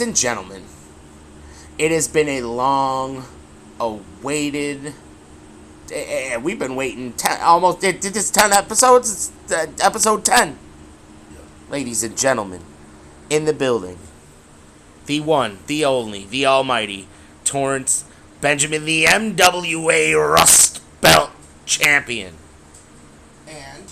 and gentlemen, it has been a long awaited. We've been waiting almost. Did this 10 episodes? It's episode 10. Ladies and gentlemen, in the building, the one, the only, the almighty Torrance Benjamin, the MWA Rust Belt Champion. And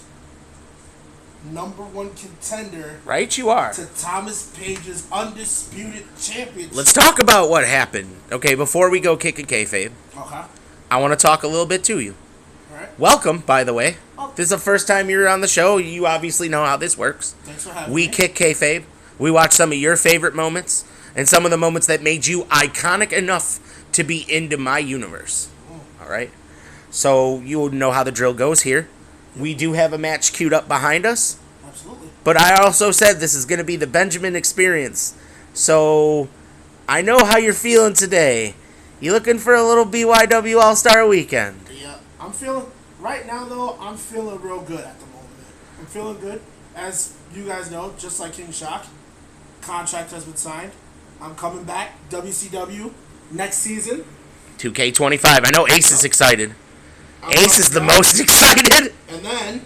number one contender Right, you are. to Thomas Page's undisputed championship. Let's talk about what happened. Okay, before we go kicking kayfabe, Okay. I want to talk a little bit to you. Alright. Welcome, by the way. Oh. This is the first time you're on the show. You obviously know how this works. Thanks for having We me. kick kayfabe. We watch some of your favorite moments and some of the moments that made you iconic enough to be into my universe. All right? So you know how the drill goes here. We do have a match queued up behind us, Absolutely. but I also said this is going to be the Benjamin experience. So I know how you're feeling today. You looking for a little BYW All-Star weekend? Yeah. I'm feeling, right now though, I'm feeling real good at the moment. I'm feeling good. As you guys know, just like King Shock, contract has been signed. I'm coming back. WCW next season. 2K25. I know Ace is excited. I'm Ace is the coming back. most excited. And then,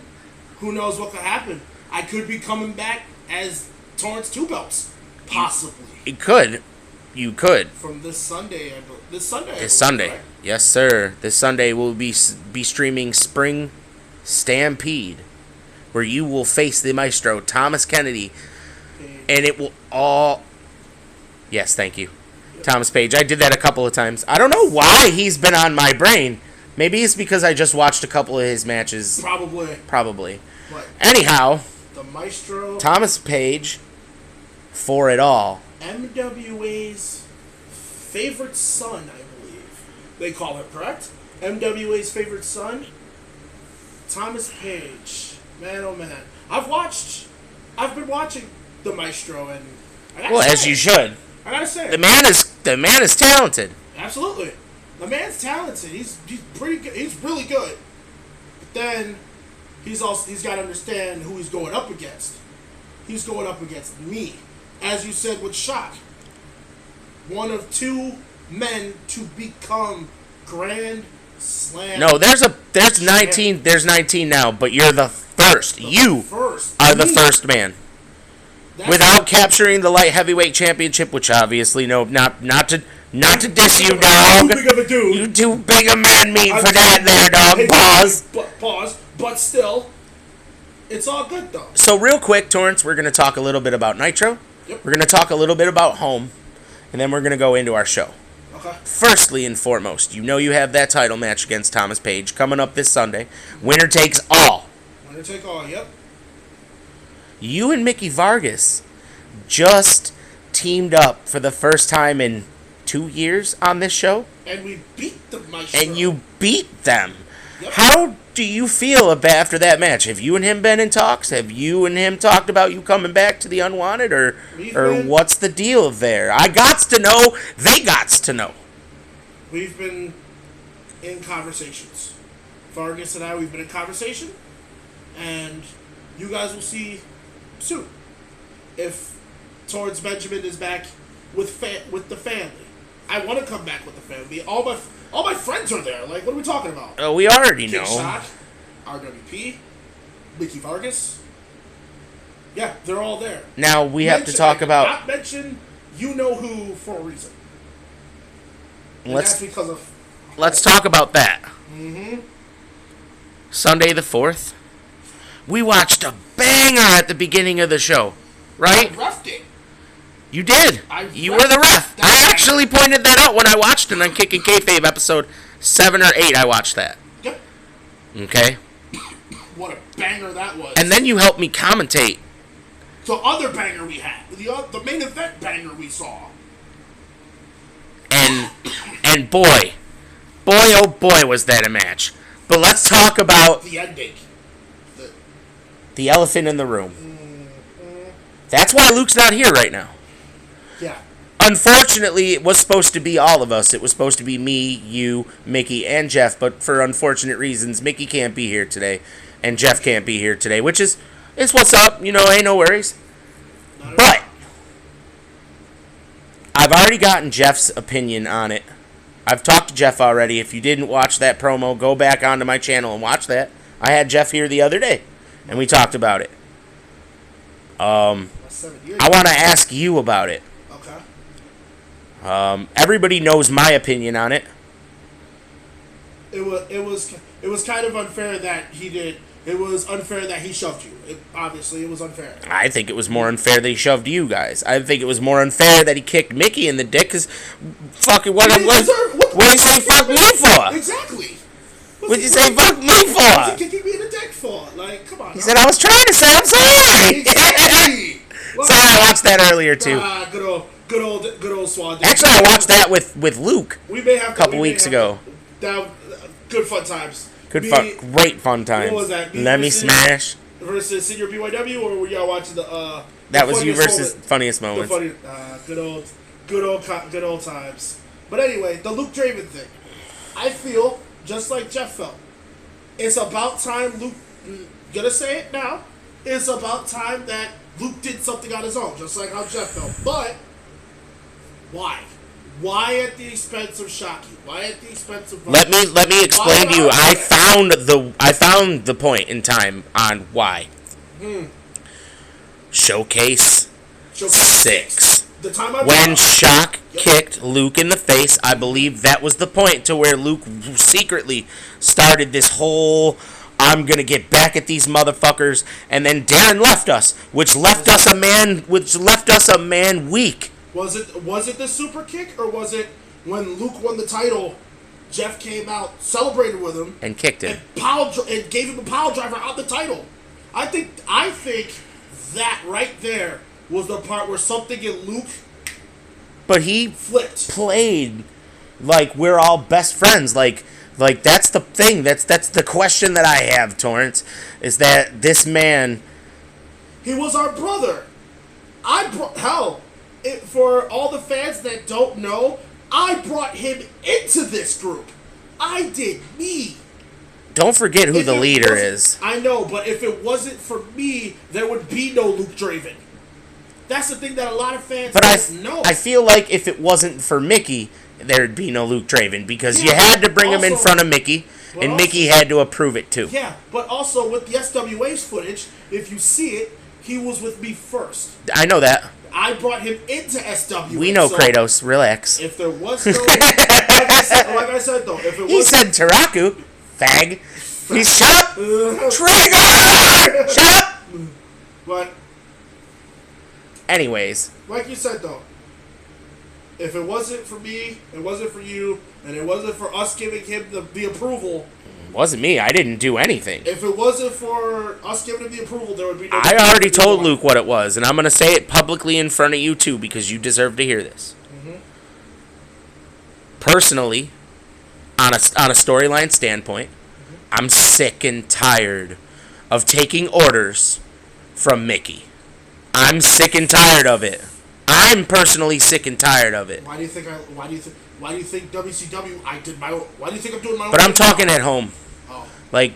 who knows what could happen? I could be coming back as Torrance Two Belts, possibly It could. You could. from this Sunday. This Sunday. I This believe, Sunday. right? Yes, sir. This Sunday we'll be streaming Spring Stampede, where you will face the maestro, Thomas Kennedy, and it will all... Yes, thank you. Thomas Page. I did that a couple of times. I don't know why he's been on my brain. Maybe it's because I just watched a couple of his matches. Probably. Probably. But Anyhow, the Maestro, Thomas Page for it all. MWA's favorite son, I believe they call him, correct? MWA's favorite son, Thomas Page. Man, oh man, I've been watching the Maestro, and I gotta Well, say, as you should. I gotta say, The man is talented. absolutely. The man's talented. He's pretty good. He's really good. But then he's got to understand who he's going up against. He's going up against me, as you said with Shock. One of two men to become Grand Slam. No, there's 19. There's 19 now, but you're the first. You first are the Me. first man. That's Without capturing the light heavyweight championship, which obviously not to diss you, too dog. big of a dude. You too big a man meat I'm for that there, dog. Hey, Pause. Pause. But still, it's all good though. So real quick, Torrance, we're gonna talk a little bit about Nitro. Yep. We're gonna talk a little bit about Home, and then we're gonna go into our show. Okay. Firstly and foremost, you know you have that title match against Thomas Page coming up this Sunday. Winner takes all. Winner take all. Yep. You and Mickey Vargas just teamed up for the first time in 2 years on this show, And we beat the Maestro. and you beat them. Yep. How do you feel after that match? Have you and him been in talks? Have you and him talked about you coming back to the Unwanted, or We've or been- what's the deal there? I gots to know. They gots to know. We've been in conversations. Vargas and I, we've been in conversation, and you guys will see soon if Torrance Benjamin is back with the family. I want to come back with the family. All my friends are there. Like, what are we talking about? We already King know. Shock, RWP, Mickey Vargas. Yeah, they're all there. Now we have to Mention- talk about. Not mention you know who for a reason. And Let's that's because of let's talk about that. Sunday the 4th. We watched a banger at the beginning of the show, right? Roughed it. You did. I You were the ref. That- I actually pointed that out when I watched it on Kickin' Kayfabe episode 7 or 8. I watched that. Yep. Okay? What a banger that was. And then you helped me commentate. the other banger we had, the main event banger we saw. And boy, oh boy, was that a match. But let's talk about The ending. the elephant in the room. That's why Luke's not here right now. Yeah. Unfortunately, it was supposed to be all of us. It was supposed to be me, you, Mickey, and Jeff. But for unfortunate reasons, Mickey can't be here today, and Jeff can't be here today, which is what's up. You know, ain't no worries. Not at all. But I've already gotten Jeff's opinion on it. I've talked to Jeff already. If you didn't watch that promo, go back onto my channel and watch that. I had Jeff here the other day, and we talked about it. That's 7 years. I want to ask you about it. Okay. Everybody knows my opinion on it. It was kind of unfair that he did. It was unfair that he shoved you. Obviously, it was unfair. I think it was more unfair that he shoved you guys. I think it was more unfair that he kicked Mickey in the dick, because fucking what did you say fuck me for? Exactly. What'd you say fuck me What's for? he kicking me in the dick for? Like, come on. He said I was trying to say I'm sorry. Exactly. So I watched that earlier too. Good old Swan. Actually, I watched that with Luke We may have a couple weeks ago. Good fun times. Great fun times. What was that? Let me smash. Versus Senior BYW, or were y'all watching the? That the was you funniest versus moment? funniest The moments. funny, good old times. But anyway, the Luke Draven thing. I feel just like Jeff felt. It's about time Luke. Gonna say it now. It's about time that Luke did something on his own, just like how Jeff felt. But why? Why at the expense of Shockey? Why at the expense of? Let me explain to you. I found the point in time on why. Showcase 6. The time I When brought- Shock kicked Luke in the face, I believe that was the point to where Luke secretly started this whole I'm gonna get back at these motherfuckers, and then Darren left us, which left us a man weak. Was it the super kick, or was it when Luke won the title? Jeff came out, celebrated with him, And kicked him. and gave him a pile driver on the title. I think that right there was the part where something in Luke But he flipped. played like we're all best friends. Like that's the thing. That's the question that I have, Torrance, is that this man. He was our brother. For all the fans that don't know, I brought him into this group. I did me. Don't forget who If the it leader wasn't- is. I know, but if it wasn't for me, there would be no Luke Draven. That's the thing that a lot of fans But don't know. I feel like if it wasn't for Mickey, there'd be no Luke Draven, because you Yeah, had to bring him in also- front of Mickey, but and also- Mickey had to approve it too. Yeah, but also with the SWA's footage, if you see it, he was with me first. I know that. I brought him into SWA. We know so Kratos. Relax. If there was no, like I said though, if it He was said Taraku, fag. He shut up, trigger. Shut up. but Anyways, like you said though, if it wasn't for me, it wasn't for you, and it wasn't for us giving him the approval. it wasn't me. I didn't do anything. If it wasn't for us giving him the approval, there would be no. I already told Luke what it was, and I'm going to say it publicly in front of you too, because you deserve to hear this. Personally, on a storyline standpoint, I'm sick and tired of taking orders from Mickey. I'm sick and tired of it. I'm personally sick and tired of it. Why do you think WCW? I did my own. Why do you think I'm doing my own? But I'm thing? talking at home. Oh, Like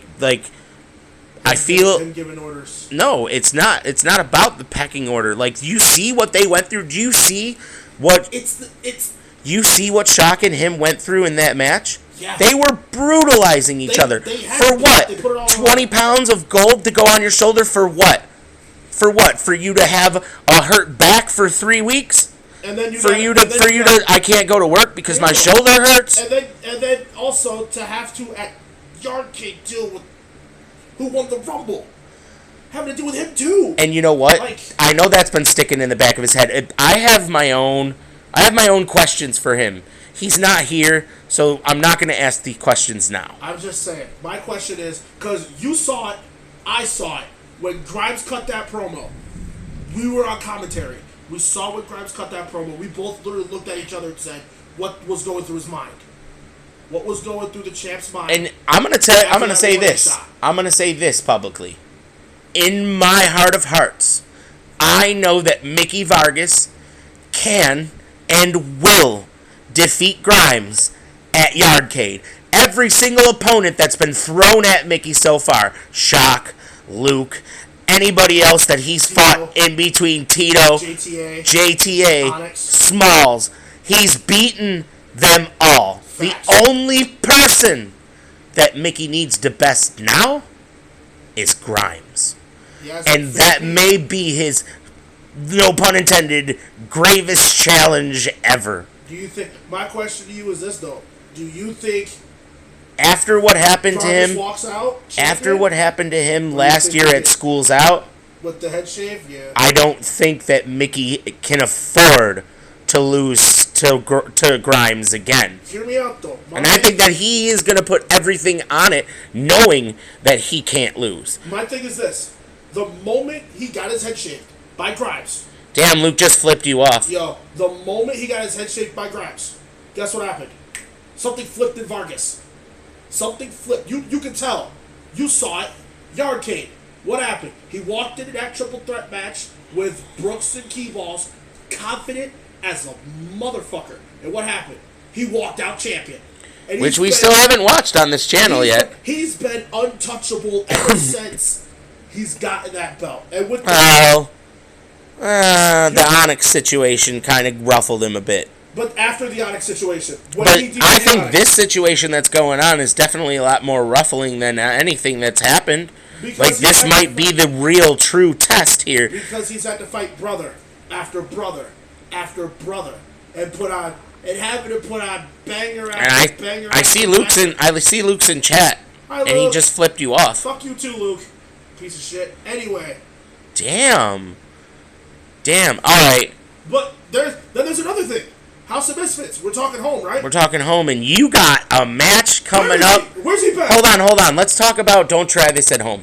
I feel him giving orders. no, it's not. It's not about the pecking order. Like, you see what they went through. Do you see what you see what Shock and him went through in that match? Yeah. They were brutalizing each other. they had For to. what? They put it all 20 on. pounds of gold to go on your shoulder for what? For what? For you to have a hurt back for 3 weeks? And then I can't go to work because my shoulder hurts? And then also to have to at Yardcade deal with who won the Rumble, having to deal with him too. And you know what? Like- I know that's been sticking in the back of his head. I have my own questions for him. He's not here, so I'm not going to ask the questions now. I'm just saying. My question is, because you saw it, I saw it. When Grimes cut that promo, we were on commentary. We saw when Grimes cut that promo. We both literally looked at each other and said, what was going through his mind? What was going through the champ's mind? And I'm going to say this. I'm going to say this publicly. In my heart of hearts, I know that Mickey Vargas can and will defeat Grimes at Yardcade. Every single opponent that's been thrown at Mickey so far, Shock, Luke, anybody else that he's fought in between Tito, JTA, Onyx. Smalls. He's beaten them all. Facts. The only person that Mickey needs to best now is Grimes. And that may be his, no pun intended, gravest challenge ever. Do you think, my question to you is this though, do you think after what happened to Jarvis him, walks out, after what happened to him you last think year he at did? Schools Out, with the head shave? Yeah. I don't think that Mickey can afford to lose to Grimes again. Hear me out though. And I think that he is going to put everything on it, knowing that he can't lose. My thing is this. The moment he got his head shaved by Grimes. Damn, Luke just flipped you off. Yo, the moment he got his head shaved by Grimes, guess what happened? Something flipped in Vargas. Something flipped. You can tell. You saw it. Yardcade. What happened? He walked into that triple threat match with Brooks and Keyballs, confident as a motherfucker. And what happened? He walked out champion. And Which we still haven't watched on this channel yet. He's been untouchable ever since he's gotten that belt. And with the Onyx situation kind of ruffled him a bit. But after the Onyx situation, but I think this situation that's going on is definitely a lot more ruffling than anything that's happened. Because like, this might be the real true test here. Because he's had to fight brother after brother after brother and having to put on banger after banger. I see Luke's in chat. Hi, and he just flipped you off. Fuck you too, Luke. Piece of shit. Anyway. Damn. Alright. But there's another thing. House of Misfits. We're talking home, right? We're talking home, and you got a match coming up. Where's he back? Hold on. Let's talk about Don't Try This at Home.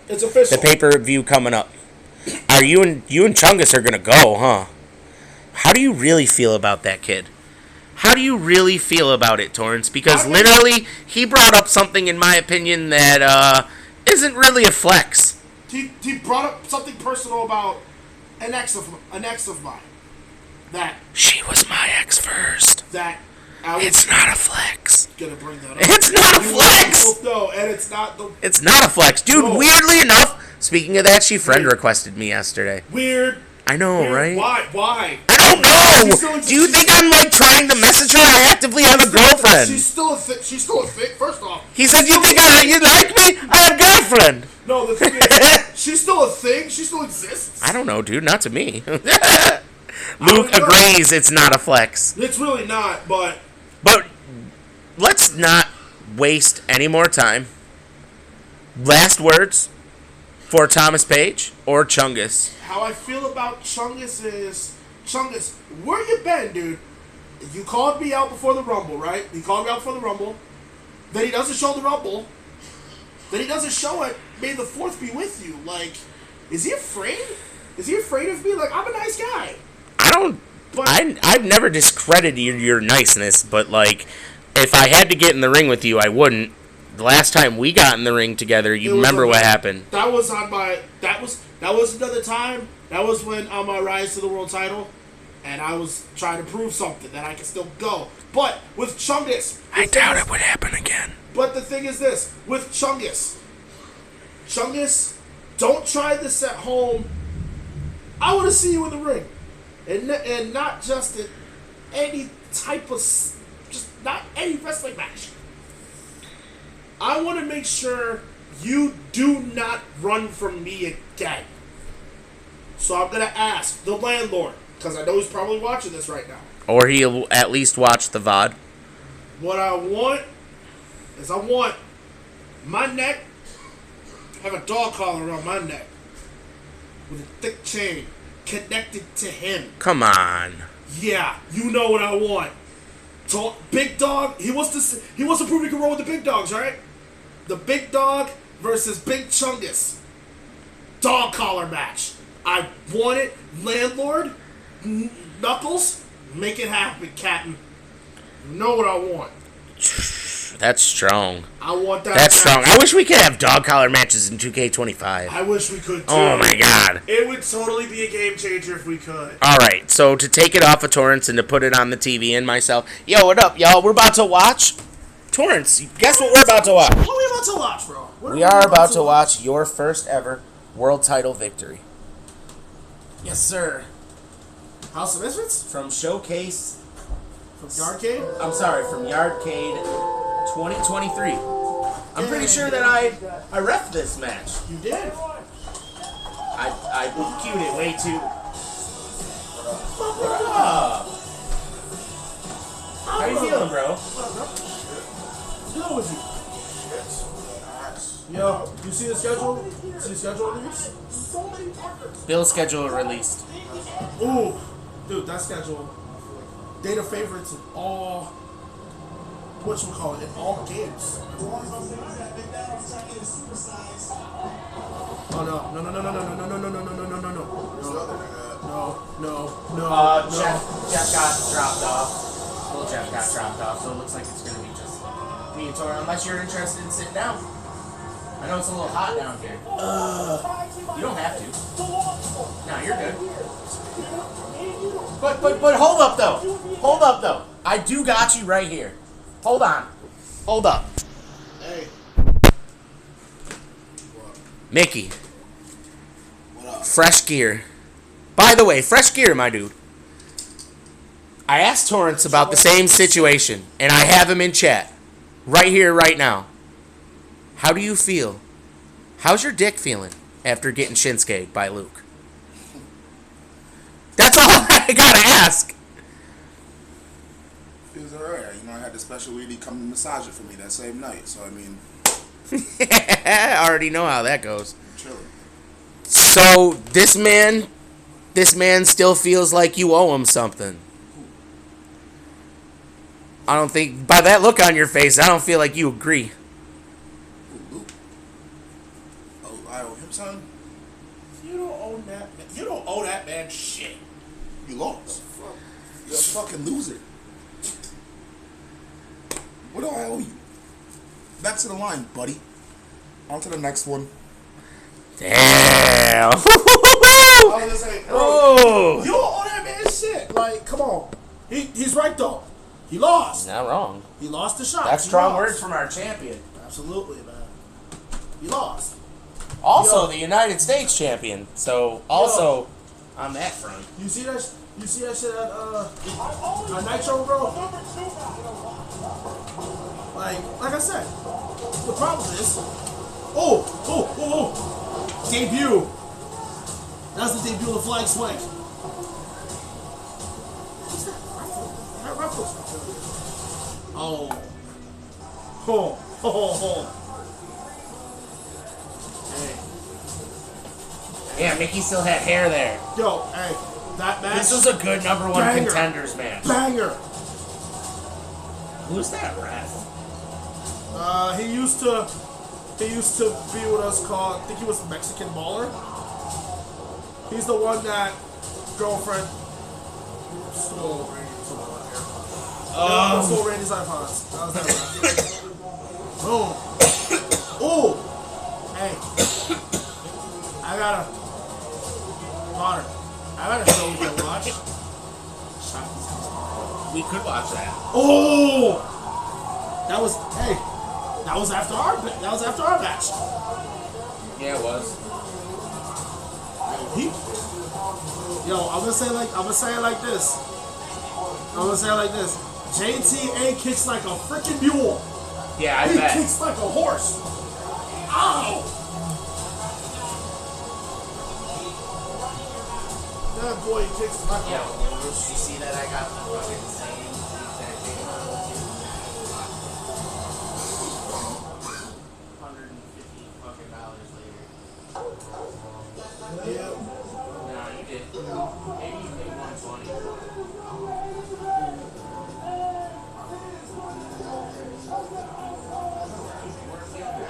It's official. The pay-per-view coming up. Are you and Chungus are gonna go, huh? How do you really feel about that kid? How do you really feel about it, Torrance? Because literally, he brought up something, in my opinion, that isn't really a flex. He brought up something personal about an ex of mine. That she was my ex first. That it's not a flex. Gonna bring that up. It's not a flex. No, and it's not the. It's not a flex, dude. No. Weirdly enough, speaking of that, she friend requested me yesterday. Weird. I know, right? Why? I don't know. Do you think I'm like trying to message her? I actively have a girlfriend. She's still a thing. First off, he said, "You think you like me? I have a girlfriend." No, the thing is, she's still a thing. She still exists. I don't know, dude. Not to me. Luke agrees it's not a flex. It's really not, but let's not waste any more time. Last words for Thomas Page or Chungus. How I feel about Chungus is, Chungus, where you been, dude? You called me out before the Rumble, right? You called me out before the Rumble. Then he doesn't show the Rumble. Then he doesn't show it. May the 4th be with you. Like, is he afraid? Is he afraid of me? Like, I'm a nice guy. I've never discredited your niceness, but like, if I had to get in the ring with you, I wouldn't. The last time we got in the ring together, you remember what happened? That was on my. That was another time. That was when on my rise to the world title, and I was trying to prove something that I can still go. But with Chungus, I doubt it would happen again. But the thing is this: with Chungus, don't try this at home. I want to see you in the ring. And not just in any type of, just not any wrestling match. I want to make sure you do not run from me again. So I'm going to ask the landlord, because I know he's probably watching this right now. Or he'll at least watch the VOD. What I want is my neck, have a dog collar around my neck with a thick chain connected to him. Come on. Yeah, you know what I want. Big Dog, he wants to prove he can roll with the big dogs, right? The Big Dog versus Big Chungus. Dog collar match. I want it. Landlord, Knuckles, make it happen, Captain. You know what I want. That's strong. I want that. That's strong. I wish we could have dog collar matches in 2K25. I wish we could too. Oh my god. It would totally be a game changer if we could. Alright, so to take it off of Torrance and to put it on the TV and myself. Yo, what up, y'all? We're about to watch Torrance. Guess what we're about to watch? What are we about to watch, bro? We are about to watch your first ever World title victory. Yes, sir. House of Misfits? From Showcase. From Yardcade? I'm sorry, from Yardcade 2023. I'm pretty sure that I ref this match. You did? I queued it way too. What up? How you feeling, bro? Deal with you. Yo, you see the schedule? See the schedule release? Bill's schedule released. Ooh, dude, that schedule. Data favorites in all. Whatchamacallit, in all games. Oh no, no, no, no, no, no, no, no, no, no, no, no, no, no, no. Jeff got dropped off. Well, Jeff got dropped off, so it looks like it's going to be just me and Tori, unless you're interested in sitting down. I know it's a little hot down here. You don't have to. No, you're good. But hold up though. Hold up though. I do got you right here. Hold on. Hold up. Hey. Mickey. What up? Fresh gear. By the way, fresh gear, my dude. I asked Torrance about the same situation, and I have him in chat. Right here, right now. How do you feel? How's your dick feeling after getting Shinsuke by Luke? That's all I gotta ask. Feels alright. You know, I had the special lady come to massage it for me that same night. So, I mean, I already know how that goes. I'm chilling. So, this man still feels like you owe him something. I don't think, by that look on your face, I don't feel like you agree. Ooh, Luke. Oh, I owe him something? You don't own that. You don't owe that man shit. You lost. You're a fucking loser. What do I owe you? Back to the line, buddy. On to the next one. Damn. I was gonna say, bro, Oh. you don't owe that man shit. Like, come on. He's right though. He lost. Not wrong. He lost the shot. That's He strong lost. words from our champion. Absolutely, man. He lost. Also, Yo. the United States champion. So, also, on that front. You see that? You see that shit at Nitro, bro? Like I said, the problem is, debut. That's the debut of the Flying Swank. What's that ruffle? That ruffles. Hey, Yeah, Mickey still had hair there. yo, hey, that match. This was a good number one Banger. contenders match. Banger. Who's that ref? He used to be what us call, I think he was Mexican Baller. He's the one that girlfriend stole Randy's iPods. Stole Randy's iPods. That was that one. Boom. Ooh. Hey. I gotta show you to watch. We could watch that. Oh. That was after our match. Yeah, it was. Yo, I'm gonna say it like this. JTA kicks like a freaking mule. Yeah, I He bet. kicks like a horse. Ow! That boy kicks like a Yeah, horse. you see that I got the fucking same exact thing on $150 fucking later. Yeah. No, you did. Maybe you paid 120. I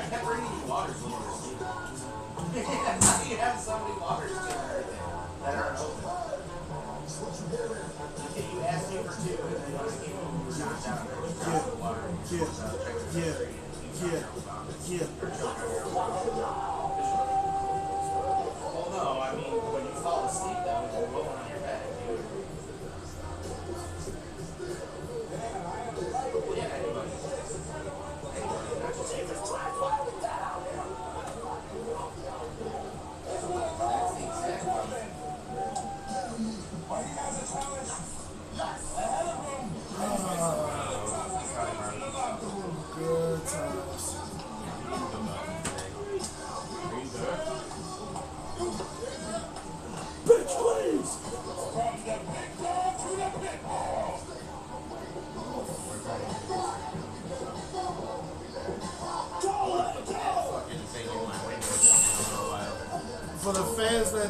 kept bringing you waters when you were asleep. Now you have so many waters that aren't open. You asked me for two, and then when I came over, we were knocked out. Yeah. Well, no, I mean, when you fall asleep, though, you're rolling on your back, dude. Yeah, anybody. Not just you.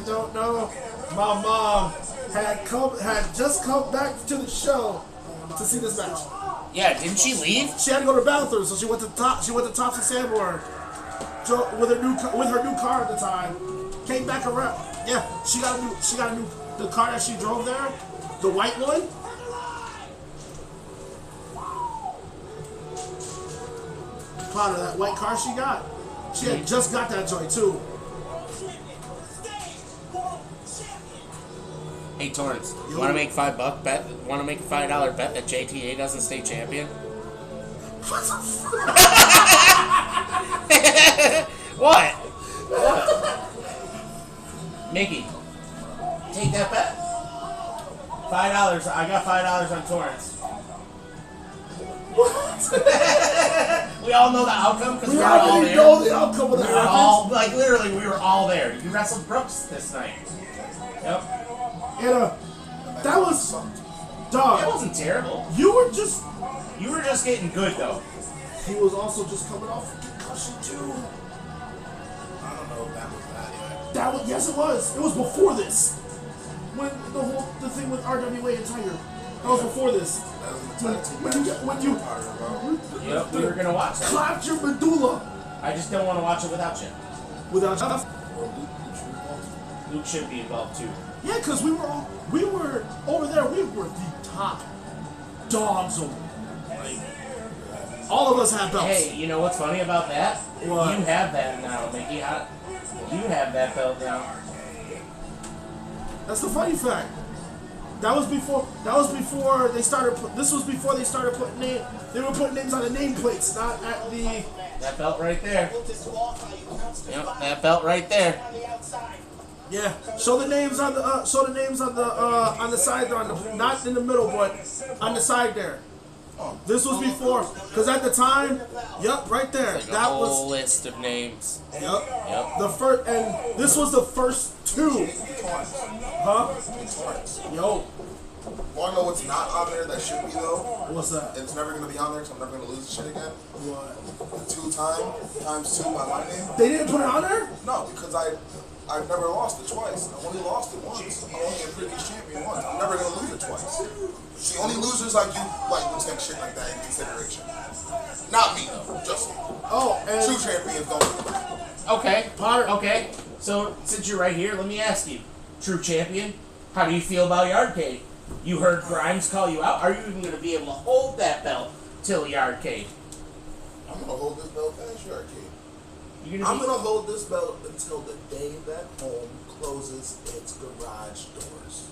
guys don't know, my mom had just come back to the show to see this match. Yeah, didn't she leave? She had to go to the bathroom, so she went to Thompson Sanborn with her new car at the time. Came back around. Yeah, she got a new the car that she drove there, the white one. Proud of that white car she got. She had just got that joint too. Hey Torrance, you want to make $5 bet? Want to make a $5 bet that JTA doesn't stay champion? What? Mickey, take that bet. $5. I got $5 on Torrance. We all know the outcome because we were all there. Know the outcome of the We were all, like, literally, we were all there. You wrestled Brooks this night. Yep. And that was It dog. wasn't terrible. You were just. You were just getting good, though. He was also just coming off a concussion too. I don't know if that was that yet. That was yes, it was. It was before this. When the thing with RWA and Tiger. That was before this. That was the tag team When you match get- when you- we were talking about. Yep, we were going to watch that. Clapped your medulla I just don't want to watch it without you. without Jeff. Or Luke should be Luke should be involved, too. Yeah, because we were over there. We were the top dogs over there. Like, all of us had belts. Hey, you know what's funny about that? What? You have that now, Mickey. You have that belt now. That's the funny fact. That was before they started. This was before they started putting name. They were putting names on the nameplates, not at the. That belt right there. Yep, that belt right there. Yeah, show the names on the on the side there, not in the middle, but on the side there. This was before, because at the time, yep, right there. Like a That whole was list of names. yep. Yep. The first, and this was the first two, Torrance. huh? Torrance. Yo, Wanna know what's not on there that should be though? what's that? It's never gonna be on there because I'm never gonna lose the shit again. What? The 2 times 2 by my name. They didn't put it on there? No, because I've never lost it twice. I've only lost it once. I'm only a previous champion once. I'm never gonna lose it twice. The only losers like you would take shit like that in consideration. Not me though, just me. Oh, True and champions don't. Okay. Potter. Okay. So since you're right here, let me ask you, true champion, how do you feel about Yardcade? You heard Grimes call you out. Are you even going to be able to hold that belt till Yardcade? I'm gonna hold this belt past your arcade. You're I'm gonna gonna hold this belt until the day that home closes its garage doors.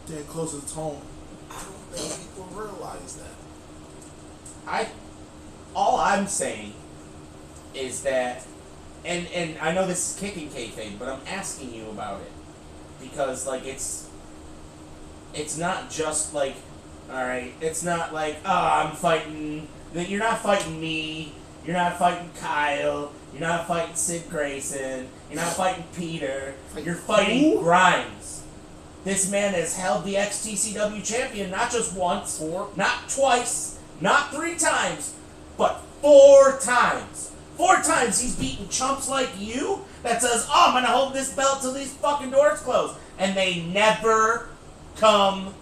then closes its home. I don't think people realize that. all I'm saying is that, and I know this is kicking kayfabe, but I'm asking you about it because like it's not just like, all right, it's not like, oh, I'm fighting. You're not fighting me. You're not fighting Kyle. You're not fighting Sid Grayson. You're not fighting Peter. You're fighting who? Grimes. This man has held the XTCW champion not just once, not twice, not 3 times, but 4 times. 4 times he's beaten chumps like you that says, oh, I'm going to hold this belt till these fucking doors close. And they never come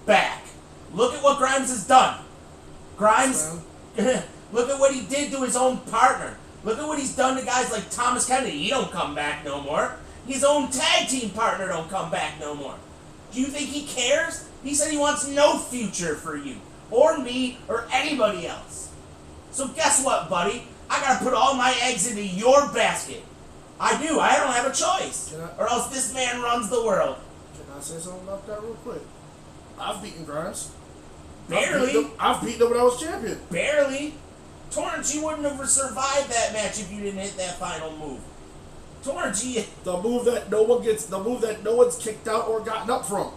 back. Look at what Grimes has done. Grimes, look at what he did to his own partner. Look at what he's done to guys like Thomas Kennedy. He don't come back no more. His own tag team partner don't come back no more. Do you think he cares? He said he wants no future for you, or me, or anybody else. So guess what, buddy? I gotta put all my eggs into your basket. I do. I don't have a choice. Or else this man runs the world. Can I say something about that real quick? I've beaten Grimes. Barely. I've beaten him when I was champion. Barely. Torrance, you wouldn't have survived that match if you didn't hit that final move. Torrance, you... The move that no one's kicked out or gotten up from.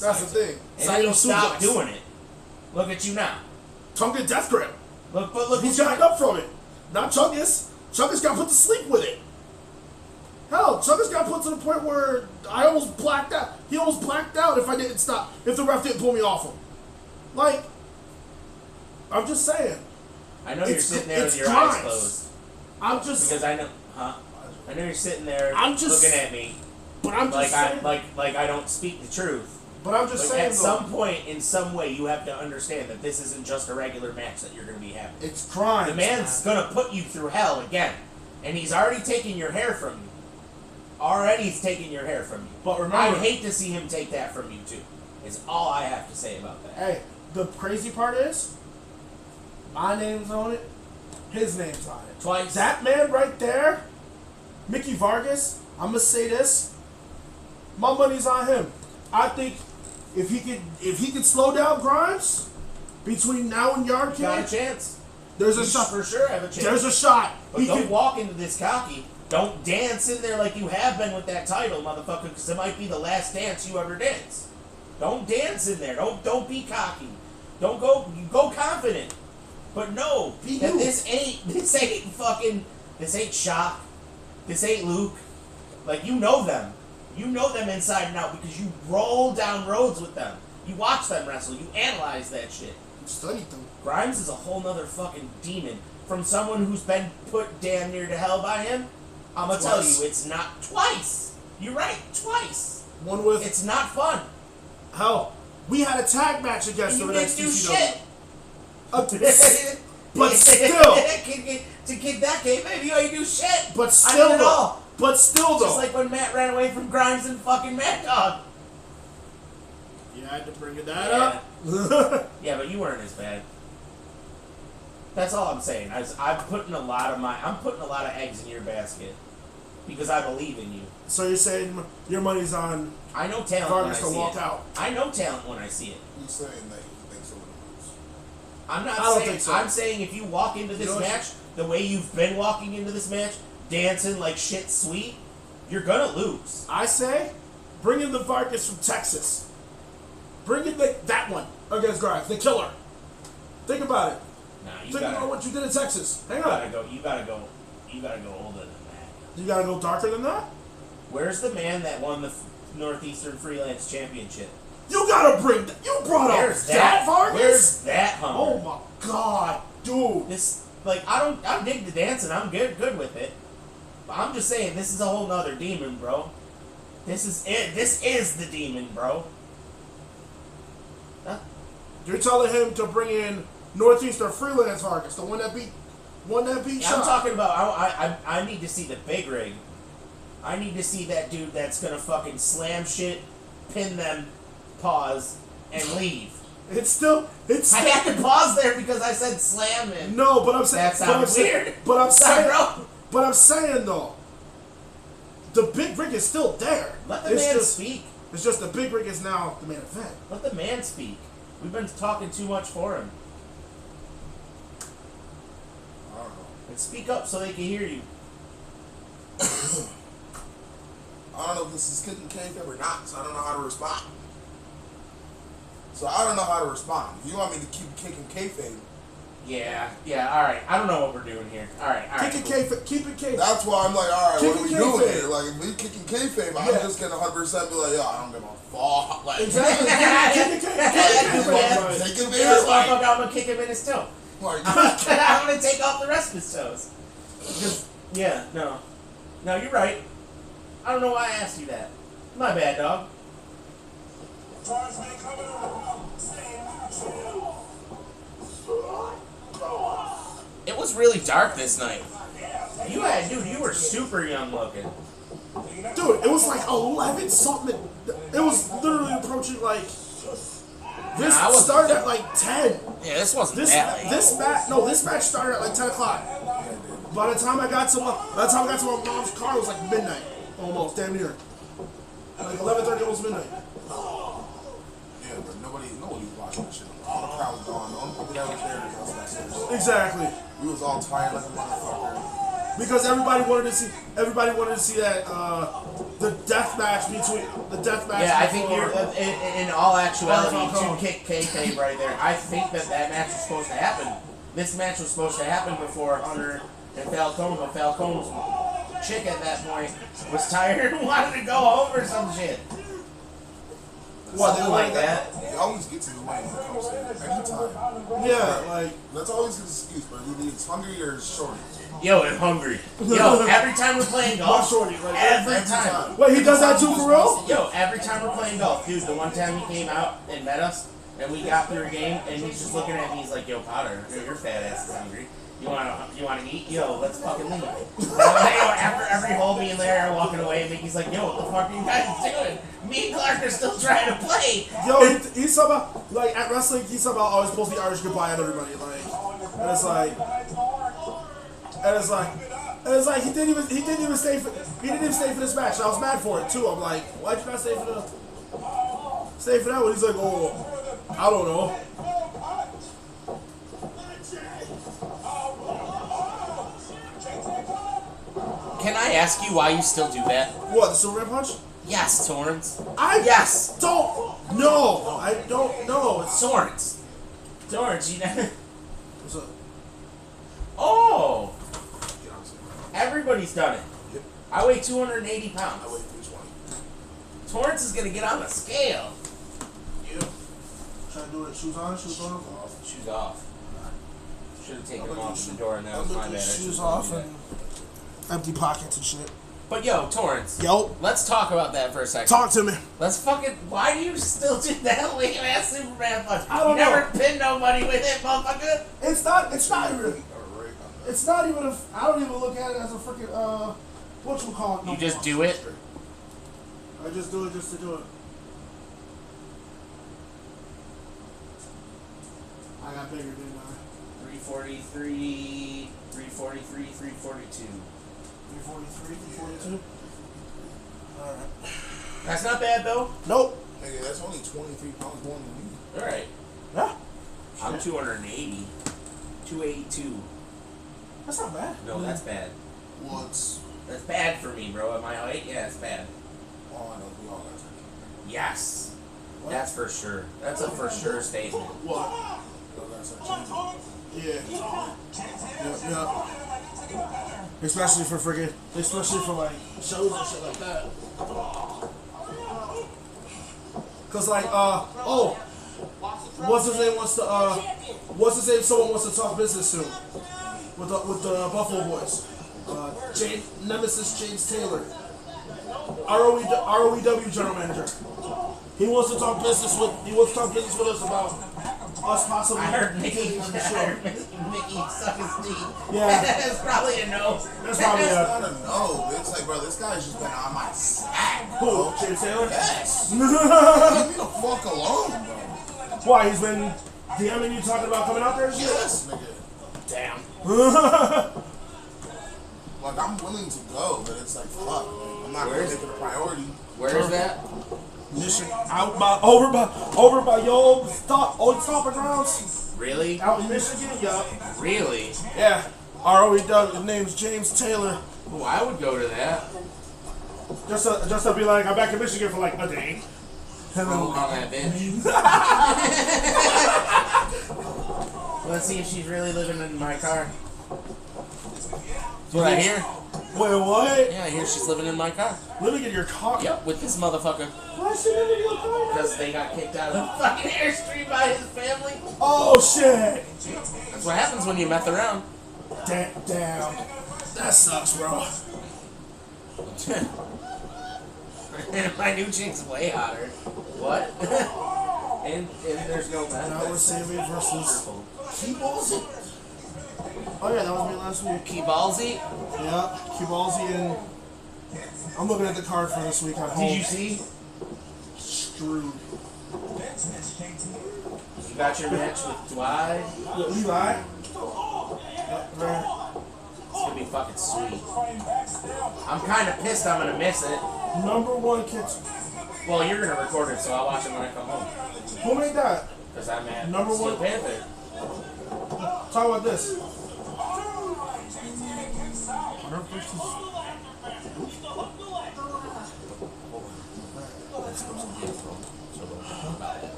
That's the thing. And then you Saito stopped suplex. doing it. Look at you now. Chungus death grip. Look He's at gotten you. up from it. Not Chungus. Chungus got put to sleep with it. Hell, Chungus got put to the point where I almost blacked out. He almost blacked out if I didn't stop. If the ref didn't pull me off him. Like, I'm just saying. I know you're It's- sitting there with it's your eyes Grimes. closed. I'm just. Because I know... Huh? I know you're sitting there I'm just- looking at me But I'm just saying. like I don't speak the truth. But I'm just Like saying at though, some point, in some way, you have to understand that this isn't just a regular match that you're going to be having. it's crime. The man's going to put you through hell again, and he's already taken your hair from you. Already, he's taking your hair from you. But remember, I'd hate to see him take that from you too. Is all I have to say about that. hey, the crazy part is, my name's on it, his name's on it. Twice. That man right there, Mickey Vargas, I'm gonna say this. My money's on him. I think if he could slow down Grimes between now and Yard Got a Cage, chance. there's a You shot. for sure have a chance. There's a shot. But He don't could, walk into this cocky. Don't dance in there like you have been with that title, motherfucker, because it might be the last dance you ever dance. Don't dance in there. Don't be cocky. Don't go. You go confident. But no, Be that you. this ain't Shock. This ain't Luke. Like, you know them. You know them inside and out because you roll down roads with them. You watch them wrestle. You analyze that shit. studied them. Grimes is a whole nother fucking demon. From someone who's been put damn near to hell by him, I'm gonna tell Twice. you, it's not twice. You're right, twice. One with It's not fun. hell. We had a tag match against You the didn't do NXT. shit. But still. To kick that game, maybe you ain't do shit. But I still did it though. all. But still though. Just like when Matt ran away from Grimes and fucking Mad Dog. You had to bring that Yeah. up. Yeah, but you weren't as bad. That's all I'm saying. I'm putting a lot of eggs in your basket because I believe in you. So you're saying your money's on I know talent when I Vargas to see walk it. out? I know talent when I see it. He's saying that he thinks someone will lose. I'm not I don't saying. think so. I'm saying if you walk into this You know, match the way you've been walking into this match, dancing like shit sweet, you're gonna lose. I say, bring in the Vargas from Texas. Bring in that one against Grimes, the killer. Think about it. Nah, you Think about gotta, what you did in Texas. Hang you on. gotta go. You gotta go. You gotta go older than that. You gotta go darker than that? Where's the man that won the Northeastern Freelance Championship? You gotta bring that. You brought up Where's that Vargas? Where's that Hummer? Oh my god, dude. This I dig the dancing. I'm good with it. But I'm just saying this is a whole nother demon, bro. This is it. This is the demon, bro. Huh? You're telling him to bring in Northeastern Freelance Vargas, the one that beat I'm Shaw. talking about. I need to see the big rig. I need to see that dude that's gonna fucking slam shit, pin them, pause, and leave. It's I still. had to pause there because I said slam him. No, but I'm saying. That sounds weird. But I'm Sorry, saying. bro. But I'm saying though, the big rig is still there. Let the It's man just- speak. It's just the big rig is now the main event. Let the man speak. We've been talking too much for him. I don't know. And speak up so they can hear you. I don't know if this is kicking kayfabe or not, so I don't know how to respond. So I don't know how to respond. If you want me to keep kicking kayfabe, Yeah, alright. I don't know what we're doing here. Alright. Keep it kayfabe. that's why I'm like, all right, what are we Kicking doing kayfabe. here? Like, if we kicking kayfabe, I'm Yeah. just gonna 100% be like, yo, I don't give a fuck. Like, Exactly. Yeah. take it Yeah, there, like, I'm gonna kick him in his toe. like, I'm gonna take off the rest of his toes. Because, no, you're right. I don't know why I asked you that. My bad, dog. It was really dark this night. You were super young looking. Dude, it was like 11 something. It was literally approaching like. This Nah, I wasn't- started at like 10. Yeah, this wasn't This match started at like 10 o'clock. By the time I got to my mom's car, it was like midnight, almost damn near. Like 11:30, almost midnight. yeah, but nobody was watching that shit. All the crowd was gone. The only people that was there was us. That's it. Exactly, We was all tired like a motherfucker. because everybody wanted to see that the death match between the death match. Yeah, I think before- you're in all actuality Falcone. to kick kayfabe right there. I think that match was supposed to happen. This match was supposed to happen before Hunter and Falcone, but Falcone's chick at that point was tired and wanted to go home or some shit. What, Something like that. He always gets his way when it comes to it. Anytime. Yeah, like That's always his excuse, but either he's hungry or he's shorty. Yo, I'm hungry. Yo, every time we're playing what golf, shorty? Like every time. Wait, he does that too for real? Yo, every time we're playing golf, dude, the one time he came out and met us, and we got through a game, and he's just looking at me, he's like, yo, Potter, your fat ass is hungry. You wanna eat? Yo, let's fucking leave. Yo, after every hole, me and Larry are walking away, and Mickey's like, yo, what the fuck are you guys doing? Me and Clark are still trying to play. Yo, he's somehow, like, at wrestling, he's somehow always supposed to be Irish goodbye at everybody, like, and it's like, he didn't even stay for this match, and I was mad for it, too. I'm like, why'd you not stay for that one? He's like, oh, I don't know. Can I ask you why you still do that? What, the Superman punch? Yes, Torrance. Yes! Don't know! I don't know. It's Torrance, you never... What's up? Oh! Get on some. Everybody's done it. Yep. I weigh 280 I weigh pounds. 320. Torrance is gonna get on the scale. Yep. Trying to do it. Shoes on, shoes off. Shoes off. Should have taken I'm them gonna off do the door, and that was my bad. I shoes should've off done and empty pockets and shit. But yo, Torrance. Yo, Let's talk about that for a second. talk to me. Let's fucking. Why do you still do that lame ass Superman punch? I don't you know. never pinned nobody with it, motherfucker. It's not even, Alright. it's not even a, I don't even look at it as a freaking, whatchamacallit. You just do it. I just do it just to do it. I got bigger, didn't I? 343, 343, 342. 343, 342? Alright. That's not bad though. Nope. Nigga, that's only 23 pounds more than me. All right. Yeah. I'm 280. 282. That's not bad. No, that's bad. Well, it's That's bad for me, bro. At my height, yeah, it's bad. all I know. We all got turkey. Yes. What? That's for sure. That's a for sure statement. What? We all got turkey. Yeah. Yeah. Especially for like shows and shit like that. Cause like what's his name someone wants to talk business to with the Buffalo Boys. Nemesis James Taylor, ROEW general manager. He wants to talk business with us about us possibly I heard Mickey, taking on the I show. heard Mickey suck his teeth. Yeah. That's probably a no. That's probably I a don't know. It's like, bro, this guy's just been on my sack. who? James Taylor? Yes. Leave me the fuck alone, bro. Why, he's been DMing you talking about coming out there and shit? Yes, nigga. Damn. Like, I'm willing to go, but it's like, fuck. Like, I'm not going to make it a priority. Where is that? Michigan, over by your old stomping grounds, Really? out in Michigan, yup. Really? Yeah. ROEW, his name's James Taylor. Oh, I would go to that. Just to be like, I'm back in Michigan for like a day. And then, Oh, on that bitch. Let's see if she's really living in my car. That's what I hear. wait, what? Yeah, I hear she's living in my car. Living in your car? Yep, with this motherfucker. Why is she living in your car? Because they got kicked out of the fucking Airstream by his family. Oh shit! That's what happens when you meth around. Damn. That sucks, bro. My new chick's way hotter. What? and there's no meth. Now we're saving versus Key Ballsy. Oh yeah, that was me last week. Key Ballsy. Yeah, Cubalzi and I'm looking at the card for this week. I hope. Did you see? Screwed. You got your match with Dwight. With Levi. Yep, right. It's gonna be fucking sweet. I'm kind of pissed I'm gonna miss it. #1 kids. Well, you're gonna record it, so I'll watch it when I come home. Who made that? Because I'm at Number Steel one. Panther. Talk about this.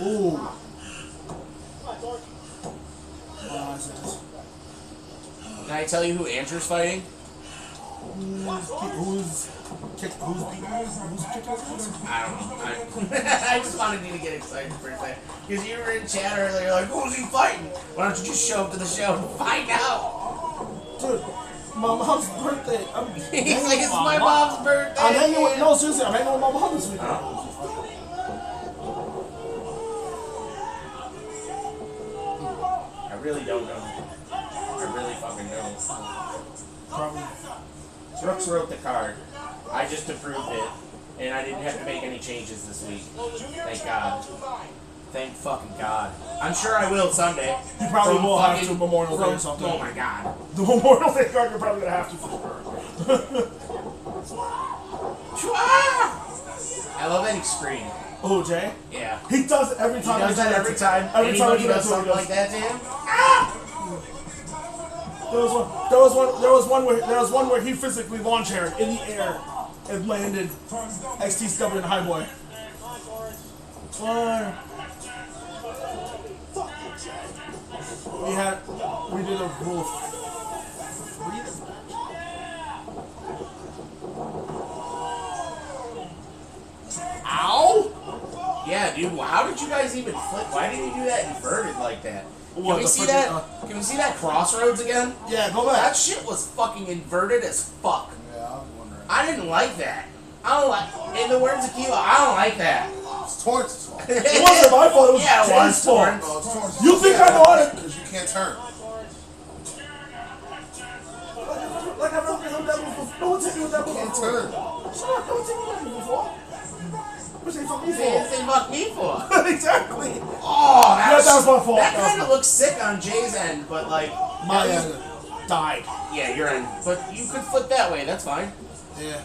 Ooh. Can I tell you who Andrew's fighting? Who's kicking his ass? I don't know. I just wanted you to get excited for a second. Because you were in chat earlier, like, who's he fighting? Why don't you just show up to the show and find out? Dude, my mom's birthday. He's like, it's my mom's birthday. I'm hanging with, no, seriously, I'm hanging with my mom this weekend. I really don't know. I really fucking don't. Probably. Brooks wrote the card. I just approved it. And I didn't have to make any changes this week. Thank God. Thank fucking God. I'm sure I will someday. You probably From will have fucking- to Memorial Day or from- something. Oh my God. The Memorial Day card, you're probably gonna have to for sure. I love any scream. Oh, Jay? Yeah. He does it every time. He does that every time. Every time Anybody he does does something like that to him? There was one where he physically lawn chaired in the air and landed XTW in the high boy. We did a rule 3 this match. Ow! Yeah, dude. Well, how did you guys even flip? Why did you do that inverted like that? What, Can we the see freaking, that? Can we see that crossroads again? Yeah, go That back. shit was fucking inverted as fuck. Yeah, I was wondering. I didn't like that. I don't like. In the words of Kiva, I don't like that. It's Torrance's fault. It wasn't my fault, it was Yeah, it was Jay's fault. Torrance. No, it's Torrance's You fault. think I know how to... Because you can't turn. Like I've never done that before. No one's hit me with that You can't before. turn. Shut up, no one's hit me with that before. What's they fuck me They for? fuck me for. Exactly. Oh, Yeah, that was my fault. That That was kind of looks sick on Jay's end, but like. My at least- end died. Yeah, your end. But you could flip that way. That's fine. Yeah.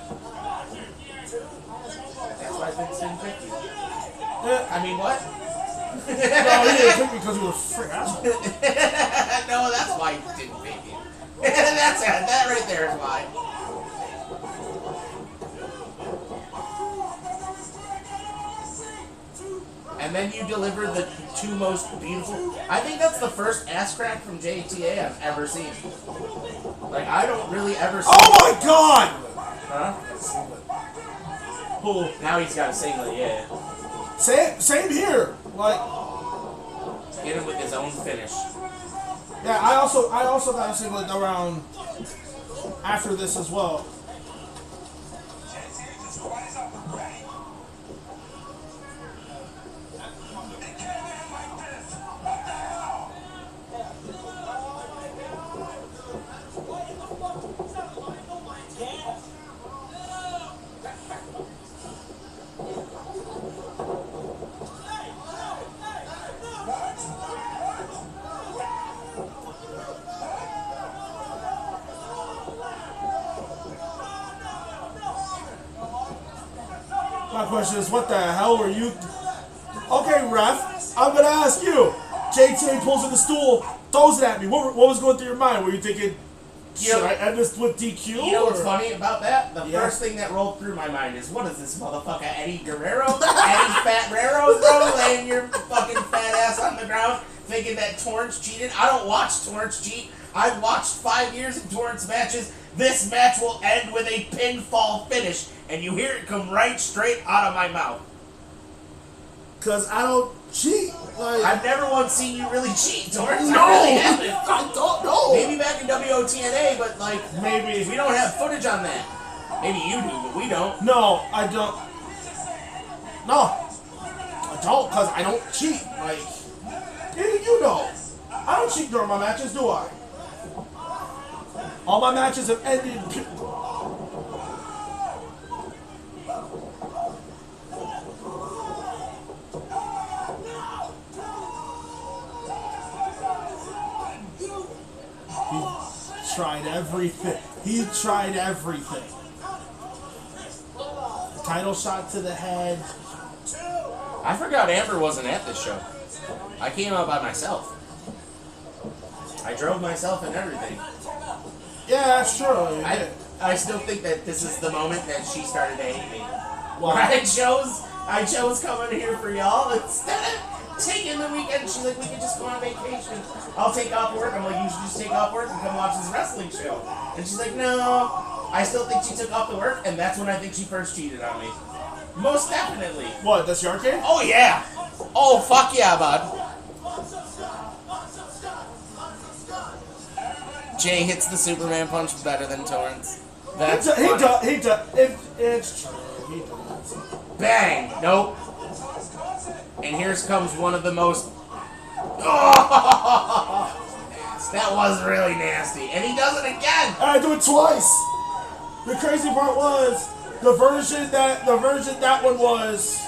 That's why I think it's 50. Yeah. I mean, what? No, he didn't pick me because he was a frick asshole. No, that's why you didn't pick it. That's it. That right there is why. And then you deliver the two most beautiful. I think that's the first ass crack from JTA I've ever seen. Like, I don't really ever see. Oh my god! Huh? Oh. Now he's got a singlet, yeah. Same here. Like, Hit him with his own finish. yeah, I also got a singlet around after this as well. My question is, what the hell were you... Okay, ref, I'm gonna ask you. JTA pulls in the stool, throws it at me. What was going through your mind? Were you thinking, should I end this with DQ? You know what's or- funny about that? The Yeah. first thing that rolled through my mind is, what is this motherfucker, Eddie Guerrero? Eddie Fat Guerrero, bro, laying your fucking fat ass on the ground, thinking that Torrance cheated. I don't watch Torrance cheat. I've watched 5 years of Torrance matches. This match will end with a pinfall finish, and you hear it come right straight out of my mouth. Cause I don't cheat. Like, I've never once seen you really cheat, Torrance. no, I really haven't. I don't know. Maybe back in WOTNA, but like, Maybe. we don't have footage on that. Maybe you do, but we don't. No, I don't. No, I don't, cause I don't cheat. Like, you know, I don't cheat during my matches, do I? All my matches have ended. He tried everything. He tried everything. Title shot to the head. I forgot Amber wasn't at this show. I came out by myself. I drove myself and everything. Yeah, that's true. You I, did. I still think that this is the moment that she started to hate me. Why? I chose coming here for y'all instead of taking the weekend. She's like, we could just go on vacation. I'll take off work. I'm like, you should just take off work and come watch this wrestling show. And she's like, no. I still think she took off the work, and that's when I think she first cheated on me. Most definitely. What? That's your arcade? Oh yeah. Oh fuck yeah, bud. Jay hits the Superman punch better than Torrance. That's He funny. does. He does. It's true. He does. Bang! Nope. And here comes one of the most. Oh, that was really nasty. And he does it again. And I do it twice. The crazy part was the version that one was.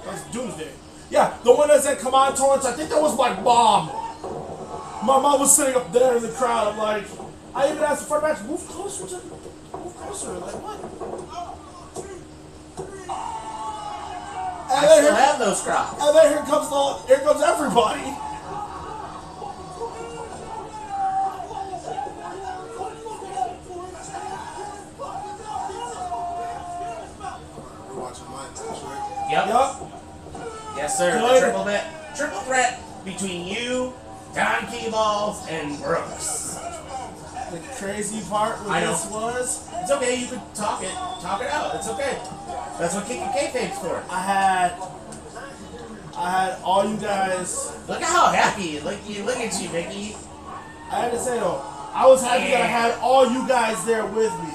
That's Doomsday. Yeah, the one that said "Come on, Torrance." I think that was my mom. My mom was sitting up there in the crowd. I'm like, I even asked the front match, move closer. Like what? I still have those crops. And then here comes everybody. We're watching mine match, right? Yep. Yup. Yes, sir. Good. Triple threat between you, Don Keyballs, and Brooks. The crazy part with I know. this was It's okay. You can talk it out. It's okay. That's what kicking kayfabe's for. I had all you guys. Look at how happy. Look at you, Mickey. I had to say though, I was happy that I had all you guys there with me.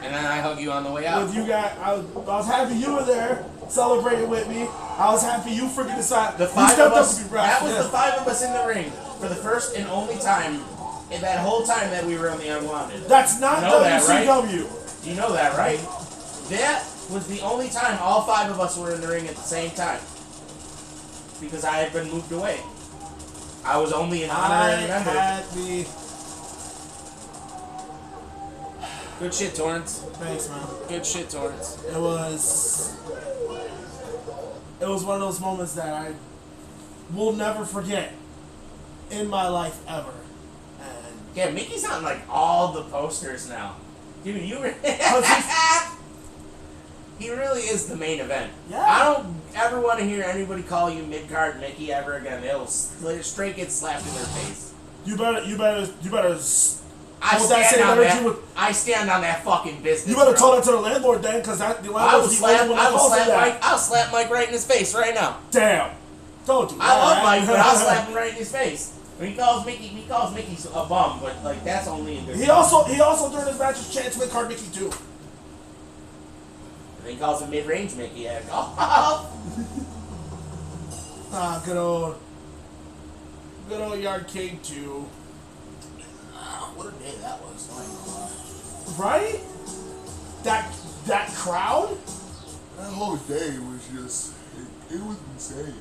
And then I hug you on the way out. With you guys, I was happy you were there celebrating with me. I was happy you freaking decided. The you five stepped of up us. to be That wrestling. was the five of us in the ring for the first and only time in that whole time that we were on the Unwanted. That's not You know that, right? WCW. You know that, right? That was the only time all five of us were in the ring at the same time. Because I had been moved away. I was only an I honorary member. had the. Good shit, Torrance. Thanks, man. Good shit, Torrance. It was one of those moments that I will never forget in my life ever. And Yeah, Mickey's on like all the posters now. Dude, you were. He really is the main event. Yeah. I don't ever want to hear anybody call you mid-card Mickey ever again. They'll straight get slapped in their face. you better I hold that stand same on energy that. with. I stand on that fucking business. You better bro. tell that to the landlord then, because the I landlord's will the only one that calls him that. I'll slap Mike right in his face right now. Damn. Don't do that. I love Mike, but I'll slap him right in his face. When he calls Mickey a bum, but like that's only in good. He also during his matches chants mid-card Mickey too. And he calls him mid-range Mickey. And Good old Yardcade 2. what a day that was! Right? That crowd? That whole day was just, it was insane.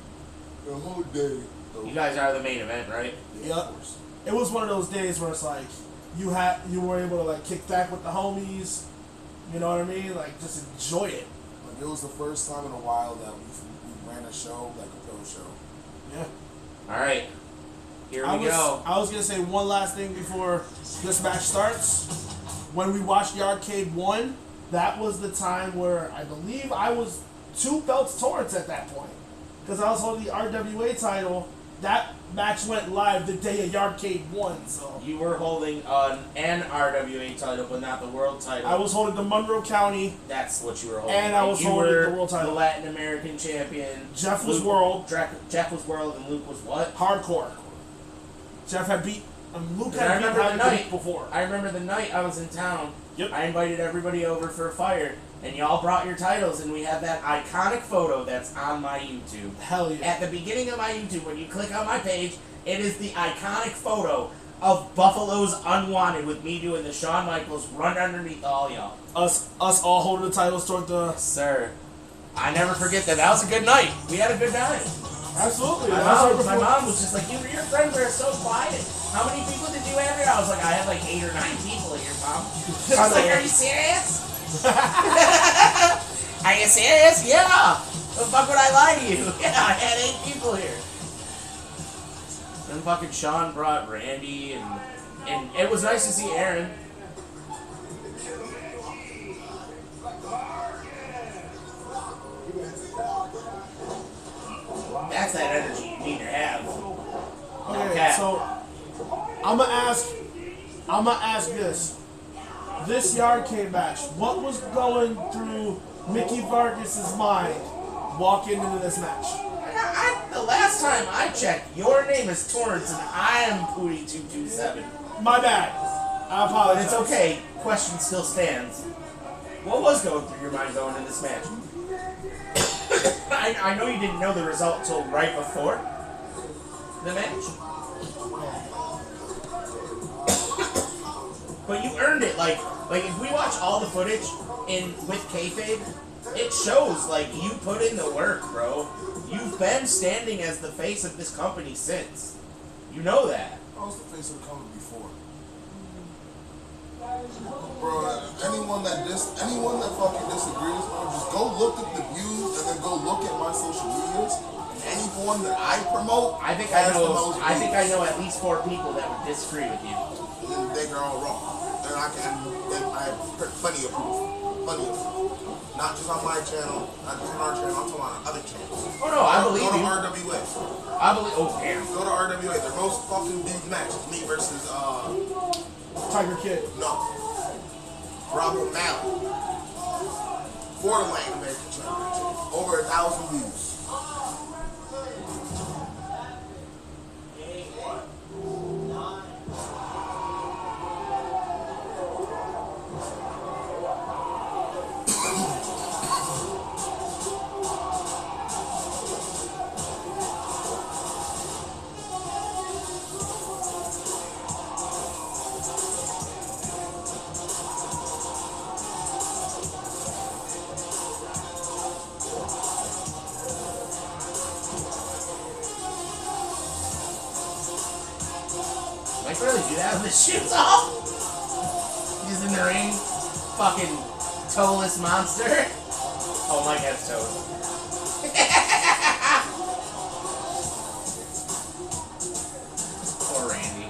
The whole day. You guys are the main event, right? Yep. It was one of those days where it's like you were able to like kick back with the homies. You know what I mean? Like just enjoy it. Like, it was the first time in a while that we ran a show, like a pro show. Yeah. All right, here we go. I was gonna say one last thing before this match starts. When we watched the Arcade 1, that was the time where I believe I was 2 belts Torrance at that point. Because I was holding the RWA title. That match went live the day of Yardcade 1, so. You were holding an RWA title, but not the world title. I was holding the Monroe County. That's what you were holding. And I was you holding were the world title. The Latin American champion. Jeff was world. Jeff was world, and Luke was what? Hardcore. Jeff had beat. Luke I had beat remember him the the night week before. I remember the night I was in town. Yep. I invited everybody over for a fire, and y'all brought your titles, and we have that iconic photo that's on my YouTube. Hell yeah. At the beginning of my YouTube, when you click on my page, it is the iconic photo of Buffalo's Unwanted with me doing the Shawn Michaels run underneath all y'all. Us all holding the titles toward the. Sir, I never forget that. That was a good night. We had a good night. Absolutely. My That's right mom, my before- mom was just like, your friends are so quiet. How many people did you have here? I was like, I had like 8 or 9 people here, Mom. She was like, are you serious? Are you serious? Yeah. The fuck would I lie to you? Yeah, I had 8 people here. Then fucking Sean brought Randy, and it was nice to see Aaron. That's that energy you need to have. Okay, Okay. so I'm gonna ask I'm gonna ask this. This yard cage match, what was going through Mickey Vargas's mind walking into this match? The last time I checked, your name is Torrance and I am Pootie227. My bad. I But apologize. it's okay. Question still stands. What was going through your mind going in this match? I know you didn't know the result until right before the match. But you earned it. Like if we watch all the footage with kayfabe, it shows like you put in the work, bro. You've been standing as the face of this company since. You know that. I was the face of the company before. Bro, anyone that fucking disagrees, bro, just go look at the views and then go look at my social medias. And anyone that I promote, I think has I the know. most I think I views. know at least 4 people that would disagree with you. And they are all wrong. And I have plenty of proof. Plenty of proof. Not just on my channel, not just on our channel, I'm talking about other channels. Oh no, I believe Go to you. RWA. I believe. Oh damn. Go to RWA. Their most fucking viewed match is me versus Tiger Kid. no. Rob O'Malley. For the Latin American Championship. Over 1,000 views. Mike really do that with his shoes off? He's in the ring, fucking toeless monster. Oh, Mike has toes. Poor Randy.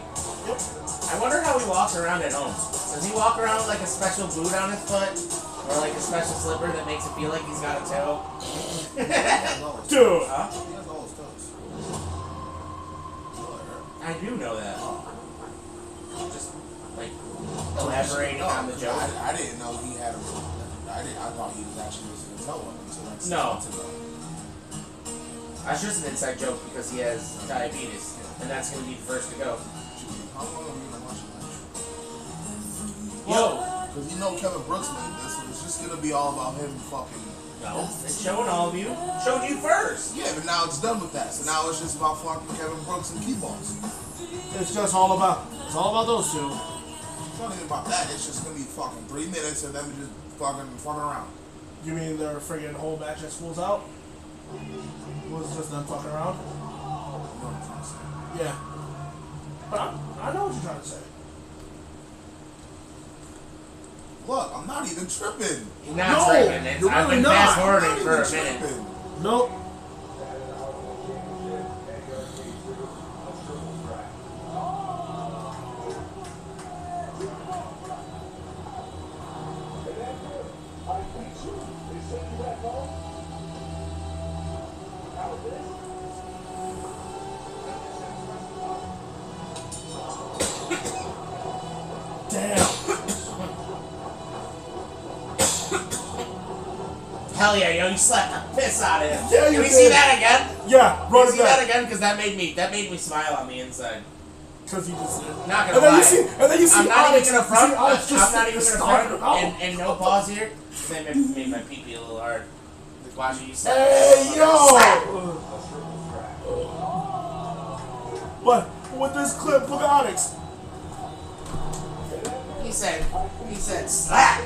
I wonder how he walks around at home. Does he walk around with like a special boot on his foot? Or like a special slipper that makes it feel like he's got a toe? Dude. Huh? He has all his toes. I do know that. Just like elaborating on the joke. I didn't know he had a I thought he was actually missing a toe up until like 6 No. months ago. That's just an inside joke because he has diabetes, and that's gonna be the first to go. How long have you been watching that? Yo, Because you know Kevin Brooks made this, so it's just gonna be all about him fucking. no, it's showing all of you. Showed you first. Yeah, but now it's done with that. So now it's just about fucking Kevin Brooks and key balls. It's all about those two. It's not even about that. It's just gonna be fucking 3 minutes and them just fucking around. You mean their friggin' whole match at School's Out? Was it just them fucking around? You know what I'm trying to say? Yeah. But I know what you're trying to say. Look, I'm not even tripping. You're not No, tripping. It's, you're I've really been not. fast I'm forwarding not for even a minute. tripping. Nope. Damn. Hell yeah, yo, you slapped the piss out of him. Yeah, you Can we did. see that again? Yeah, Can run we it see that back. again? Because that made me smile on the inside. Because he just did. Not gonna And then lie. you see, I'm not Alex, even gonna front. you see Alex I'm just not even gonna stomping front. out. And no pause here. They made my pee-pee a little hard. Watching you slap. Hey, yo! Slap. But with this clip, look at Onyx. He said, slap.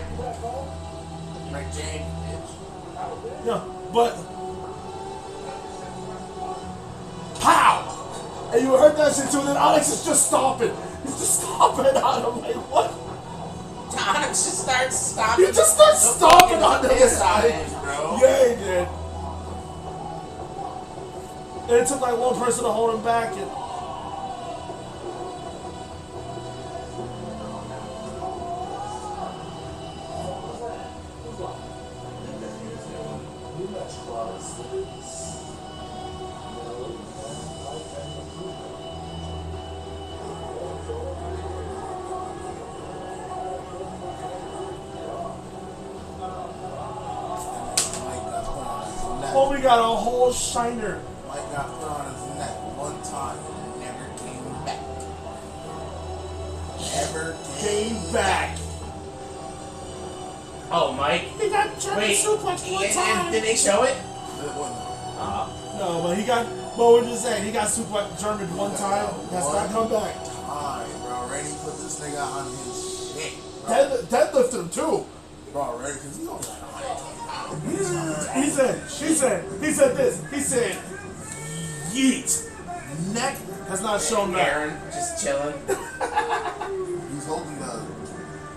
Like James, bitch. Yeah, but pow! And you heard that shit too, and then Onyx is just stomping. He's just stomping on him like what? Onyx just starts stomping. He just starts the stomping fucking on him. piss out of him, bro. Yeah, he did. And it took like one person to hold him back and Homie got a whole shiner. Mike got put on his neck one time and never came back. Never Came back. Oh, Mike. He got German Wait, suplex one time. and did they show it? It wasn't. No, but he got. What we're just saying, he got suplex German one time. That's not come back. Time, bro. Randy put this nigga on his shit. Deadlifted him too. Bro, Randy, because he don't got 120 pounds. He said this. He said, yeet. Neck has not shown that. Aaron just chilling. He's holding the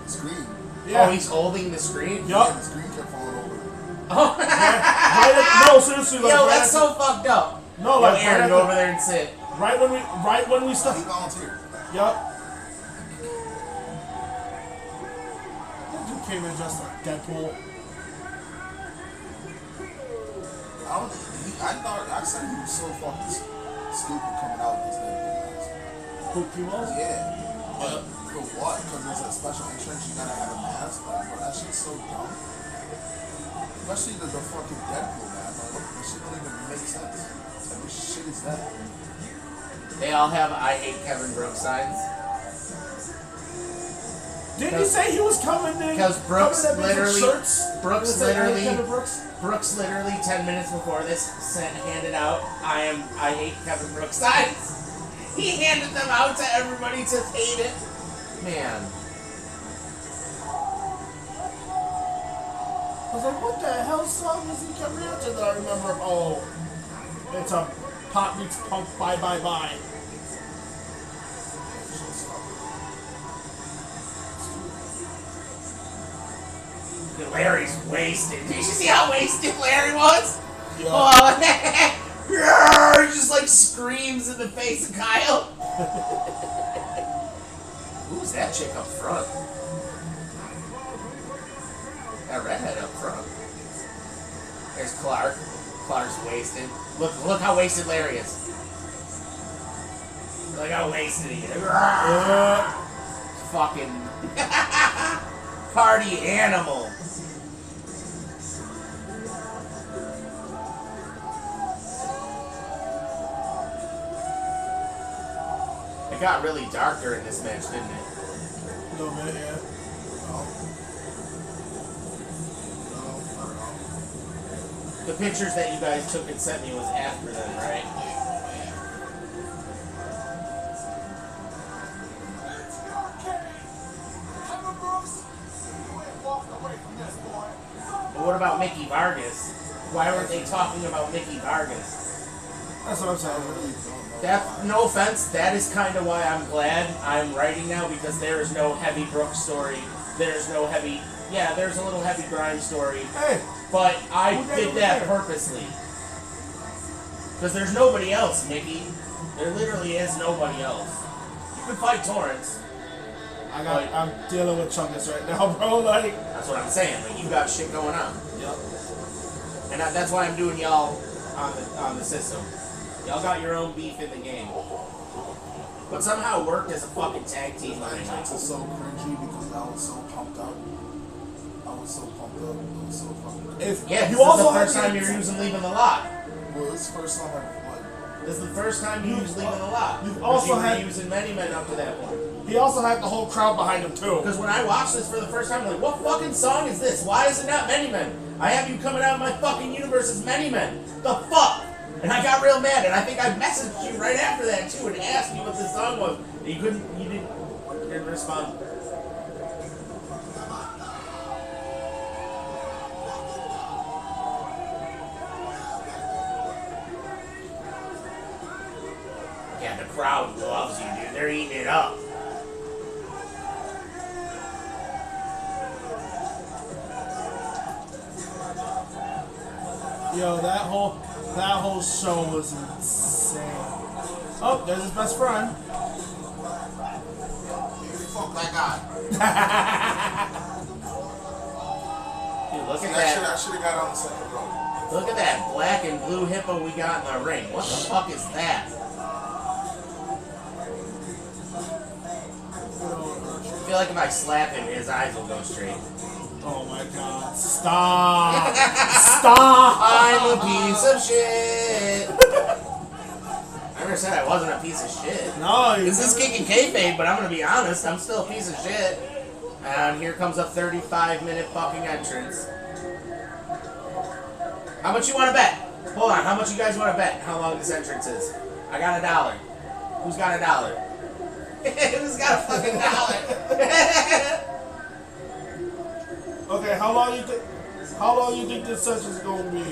screen. Yeah. Oh, he's holding the screen? Yeah, Yup. the screen kept falling over. Oh. No, seriously, like Yo, right that's after- so fucked up. No, Yo, like Aaron, right go after- over there and sit. Right when we He stopped. volunteered. Yup. That dude came in just like Deadpool. I said he was so fucking stupid coming out with this nigga. Who he was? Yeah. But for what? Because it's a special entrance, you gotta have a mask. Like, bro, that shit's so dumb. Especially the fucking Deadpool mask. Like, this shit don't even make sense. Like, what shit is that? They all have I hate Kevin Brooks signs. Didn't he say he was coming in? Because Brooks coming in with literally- shirts? Brooks Did it say, "I hate literally- Kevin Brooks? Brooks literally 10 minutes before this handed out I hate Kevin Brooks signs. He handed them out to everybody to hate it. Man. I was like, what the hell song is he coming out to that I remember? Oh, it's a Pop Meets Punk Bye Bye Bye. Larry's wasted. Did you see how wasted Larry was? Yeah. Oh, he just like screams in the face of Kyle. Who's that chick up front? That redhead up front. There's Clark. Clark's wasted. Look how wasted Larry is. Look how wasted he is. Yeah. Fucking party animal. It got really dark during this match, didn't it? A little bit, yeah. The pictures that you guys took and sent me was after them, right? But what about Mickey Vargas? Why weren't they talking about Mickey Vargas? That's what I'm saying. That, no offense, that is kind of why I'm glad I'm writing now, because there is no heavy Brooks story. There's no heavy, yeah, there's a little heavy Grimes story, Hey, but I Who did got that over there? purposely. Because there's nobody else, Mickey. There literally is nobody else. You can fight Torrance. I'm dealing with Chungus right now, bro. Like, That's what I'm saying. Like, you got shit going on. yep. And that's why I'm doing y'all on the system. Y'all got your own beef in the game. But somehow it worked as a fucking tag team. My entrance is so cringy because I was so pumped up. I was so pumped up. It was so fucking cringy. If Yeah, you this is also the had first time you're using leaving the lot. Well, this is the first time I This is the first time you used leaving the lot. You've 'Cause also you were had- using many men up to that point. he also had the whole crowd behind him too. Because when I watched this for the first time, I'm like, what fucking song is this? Why is it not Many Men? I have you coming out of my fucking universe as Many Men. The fuck? And I got real mad, and I think I messaged you right after that too and asked you what this song was. And you didn't respond. Yeah, the crowd loves you, dude. They're eating it up. Yo, that whole show was insane. Oh, there's his best friend. fuck that guy. Dude, look at I that. should have got on the second row. Look at that black and blue hippo we got in the ring. What the fuck is that? I feel like if I slap him, his eyes will go straight. Oh my god. Stop. Stop! I'm a piece of shit. I never said I wasn't a piece of shit. No, you This is kicking kayfabe, but I'm gonna be honest, I'm still a piece of shit. And here comes a 35-minute fucking entrance. How much you want to bet? Hold on, how much you guys want to bet how long this entrance is? I got $1. Who's got $1? Who's got a fucking $1? Okay, how long you think this session's gonna be?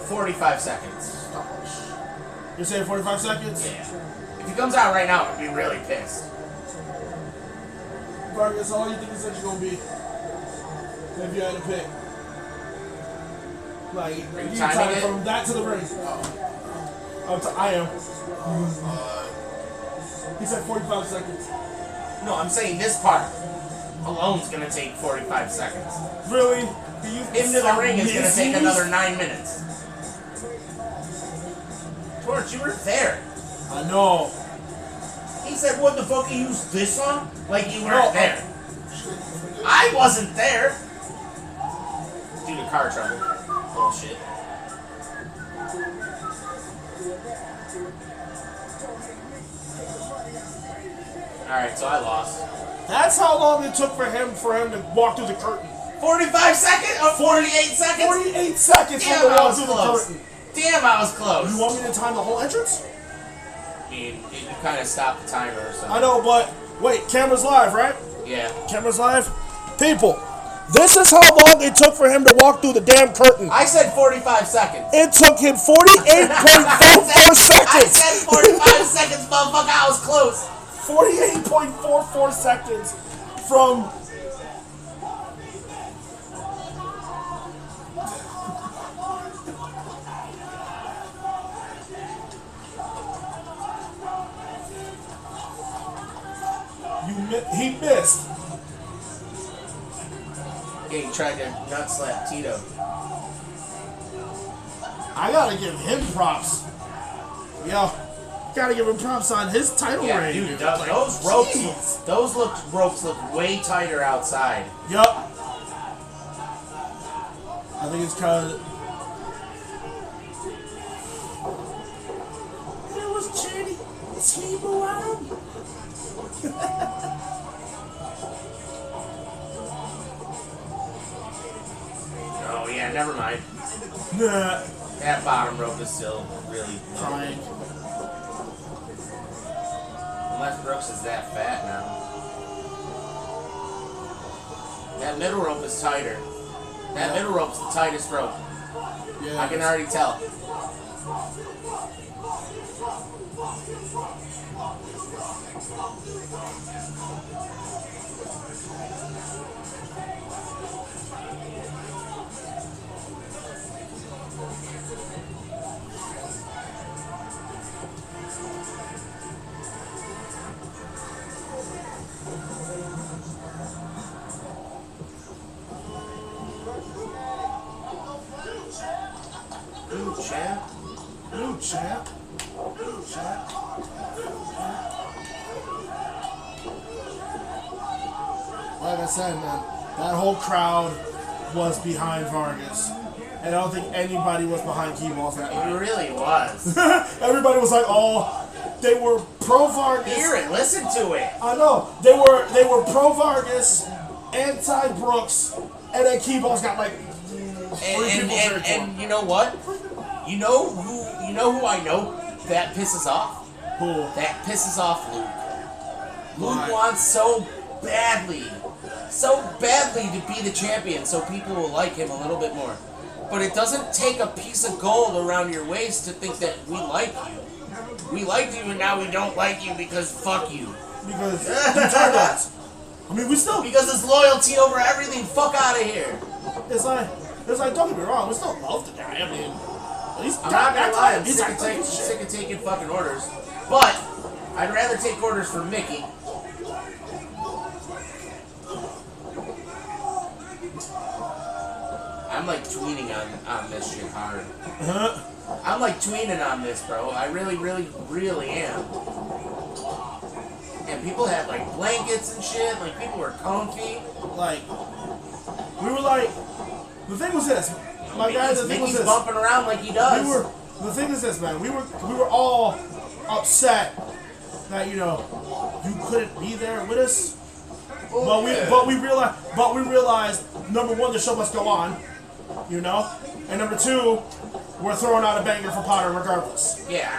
45 seconds. You're saying 45 seconds? Yeah. If he comes out right now, I'd be really pissed. Vargas, how long you think this session's gonna be? If you had to pick. Like, Are you you timing time it? from that to the ring. I am. He said 45 seconds. No, I'm saying this part alone's gonna take 45 seconds. Really? Into the ring is gonna take another 9 minutes. Torch, you were there. I know. He said, what the fuck, you used this on? Like you No, weren't there. I wasn't there. Due to car trouble. Bullshit. Alright, so I lost. That's how long it took for him to walk through the curtain. 45 seconds? Or 48 seconds? 48 seconds Damn, for him to I walk was through the close. curtain. Damn, I was close. You want me to time the whole entrance? I mean, you kind of stopped the timer or something. I know, but wait, camera's live, right? Yeah. Camera's live. People, this is how long it took for him to walk through the damn curtain. I said 45 seconds. It took him 48.44 I seconds. said 45 seconds, motherfucker. I was close. 48.44 seconds from. He missed. Yeah, he tried to nut slap Tito. I gotta give him props. Yo, gotta give him props on his title Yeah, reign. dude, Like, those ropes, jeez. those ropes look way tighter outside. Yup. I think it's cause there was Channing Tebow out. Oh yeah, never mind. Nah. That bottom rope is still really Trying. Unless Brooks is that fat now. That middle rope is tighter. That middle rope's the tightest rope. Yeah. I can already tell. Ooh, champ. New champ. New champ. Like I said, man, that whole crowd was behind Vargas. And I don't think anybody was behind Keyballs that It night. really was. Everybody was like, oh, they were pro Vargas. Hear it, listen to it. I know. They were pro Vargas, anti Brooks, and then Keyballs got like three people cheering for him. And you know what? You know who I know that pisses off? Who? That pisses off Luke. Why? Luke wants so badly to be the champion so people will like him a little bit more. But it doesn't take a piece of gold around your waist to think that we like you. We liked you and now we don't like you because fuck you. Because you turned us. I mean, we still. Because it's loyalty over everything. Fuck out of here. It's like, don't get me wrong. We still love the guy. I mean, he's I'm not gonna lie, I'm he's sick of taking fucking orders. But I'd rather take orders from Mickey. I'm like tweeting on this shit hard. I'm like tweeting on this, bro. I really, really, really am. And people had like blankets and shit. Like people were comfy. Like, we were like, the thing was this. my guy, the thing was Mickey's this. bumping around like he does. The thing is this, man. We were all upset that you couldn't be there with us. But we realized number one, the show must go on, and number two, we're throwing out a banger for Potter regardless. Yeah,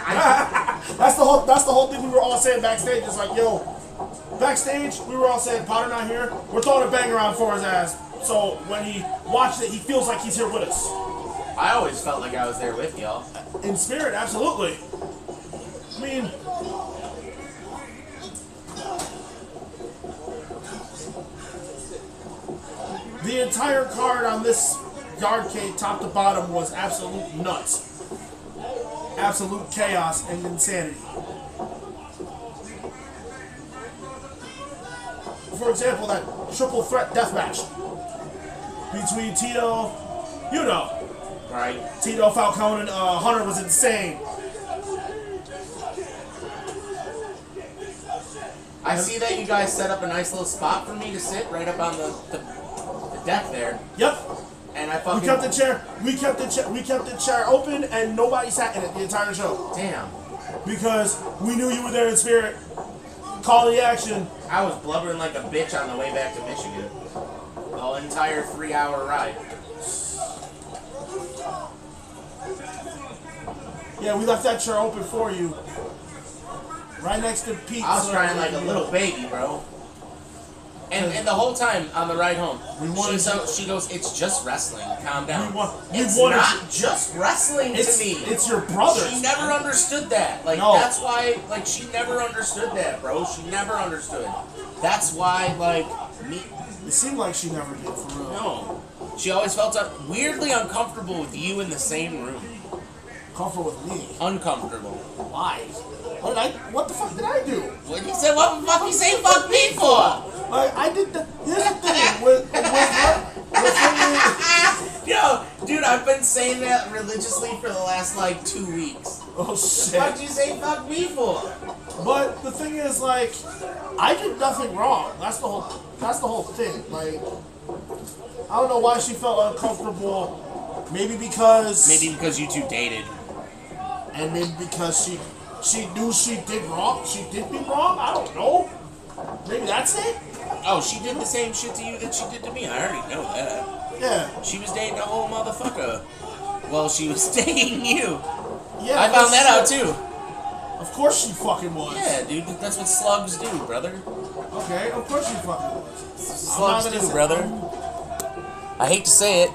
that's the whole thing we were all saying backstage. It's like, backstage we were all saying Potter not here. We're throwing a banger on for his ass. So when he watched it, he feels like he's here with us. I always felt like I was there with y'all. In spirit, absolutely. I mean, the entire card on this Yardcade, top to bottom, was absolute nuts. Absolute chaos and insanity. For example, that triple threat death match between Tito, Right. Tito, Falcone, and Hunter was insane. I see that you guys set up a nice little spot for me to sit right up on the deck there. Yep. And I fucking... We kept the chair open, and nobody sat in it the entire show. Damn. Because we knew you were there in spirit, calling the action. I was blubbering like a bitch on the way back to Michigan. The entire 3-hour ride. Yeah, we left that chair open for you. Right next to Pete. I was crying like a little baby, bro. And the whole time on the ride home, she goes, "It's just wrestling. Calm down." It's not just wrestling to me. It's your brother. She never understood that. Like, No. That's why, like, she never understood that, bro. She never understood. That's why, like, me... It seemed like she never did, for real. No. She always felt weirdly uncomfortable with you in the same room. Comfortable with me. Uncomfortable. Why? What the fuck did I do? What did he say? What the fuck you say fuck me for? Like, I did the... Here's the thing. Yo, dude, I've been saying that religiously for the last, 2 weeks. Oh, shit. What'd you say fuck me for? But the thing is, I did nothing wrong. That's the whole thing. Like, I don't know why she felt uncomfortable. Maybe because you two dated. And then because she knew she did wrong. She did me wrong. I don't know. Maybe that's it. Oh, she did the same shit to you that she did to me. I already know that. Yeah. She was dating a whole motherfucker. Well, she was dating you. Yeah. I found that out too. Of course she fucking was. Yeah, dude. That's what slugs do, brother. Okay, of course she fucking was. Slugs do, brother. I hate to say it,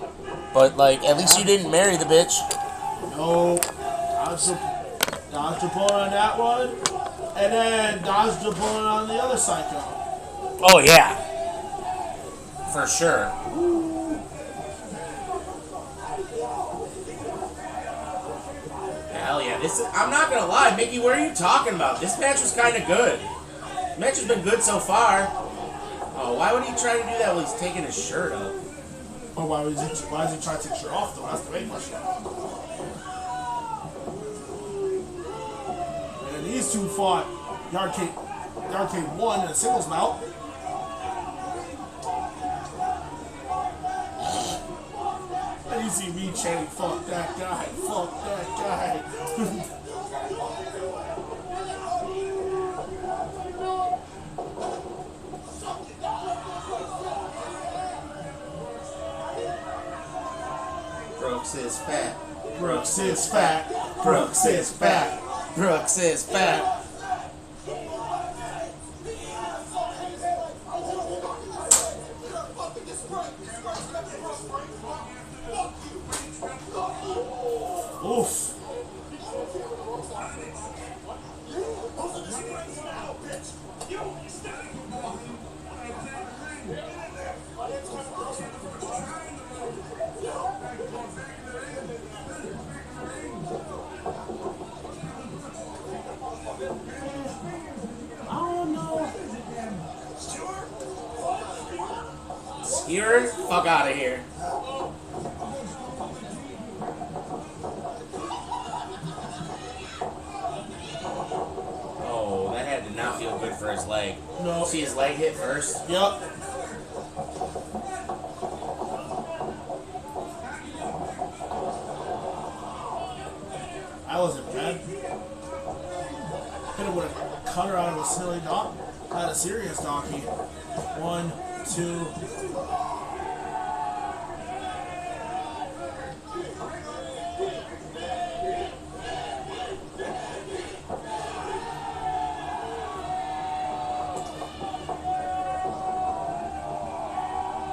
but at least you didn't marry the bitch. No. Dodged the bullet on that one, and then dodged the bullet on the other psycho. Oh yeah, for sure. Hell yeah! I'm not gonna lie, Mickey. What are you talking about? This match was kind of good. The match has been good so far. Oh, why would he try to do that while he's taking his shirt off? Oh, why is he trying to take his shirt off though? That's the main question. And these two fought Yardcade 1 in a singles bout. And you see me chanting, fuck that guy, fuck that guy. Brooks is fat. Brooks is fat. Brooks is fat. Brooks is fat. Oof. Skewer, fuck out of here. Oh, that had to not feel good for his leg. No. See his leg hit first? Yup. wasn't bad. Hit him with a cutter out of a silly dock. Out of serious donkey. 1, 2.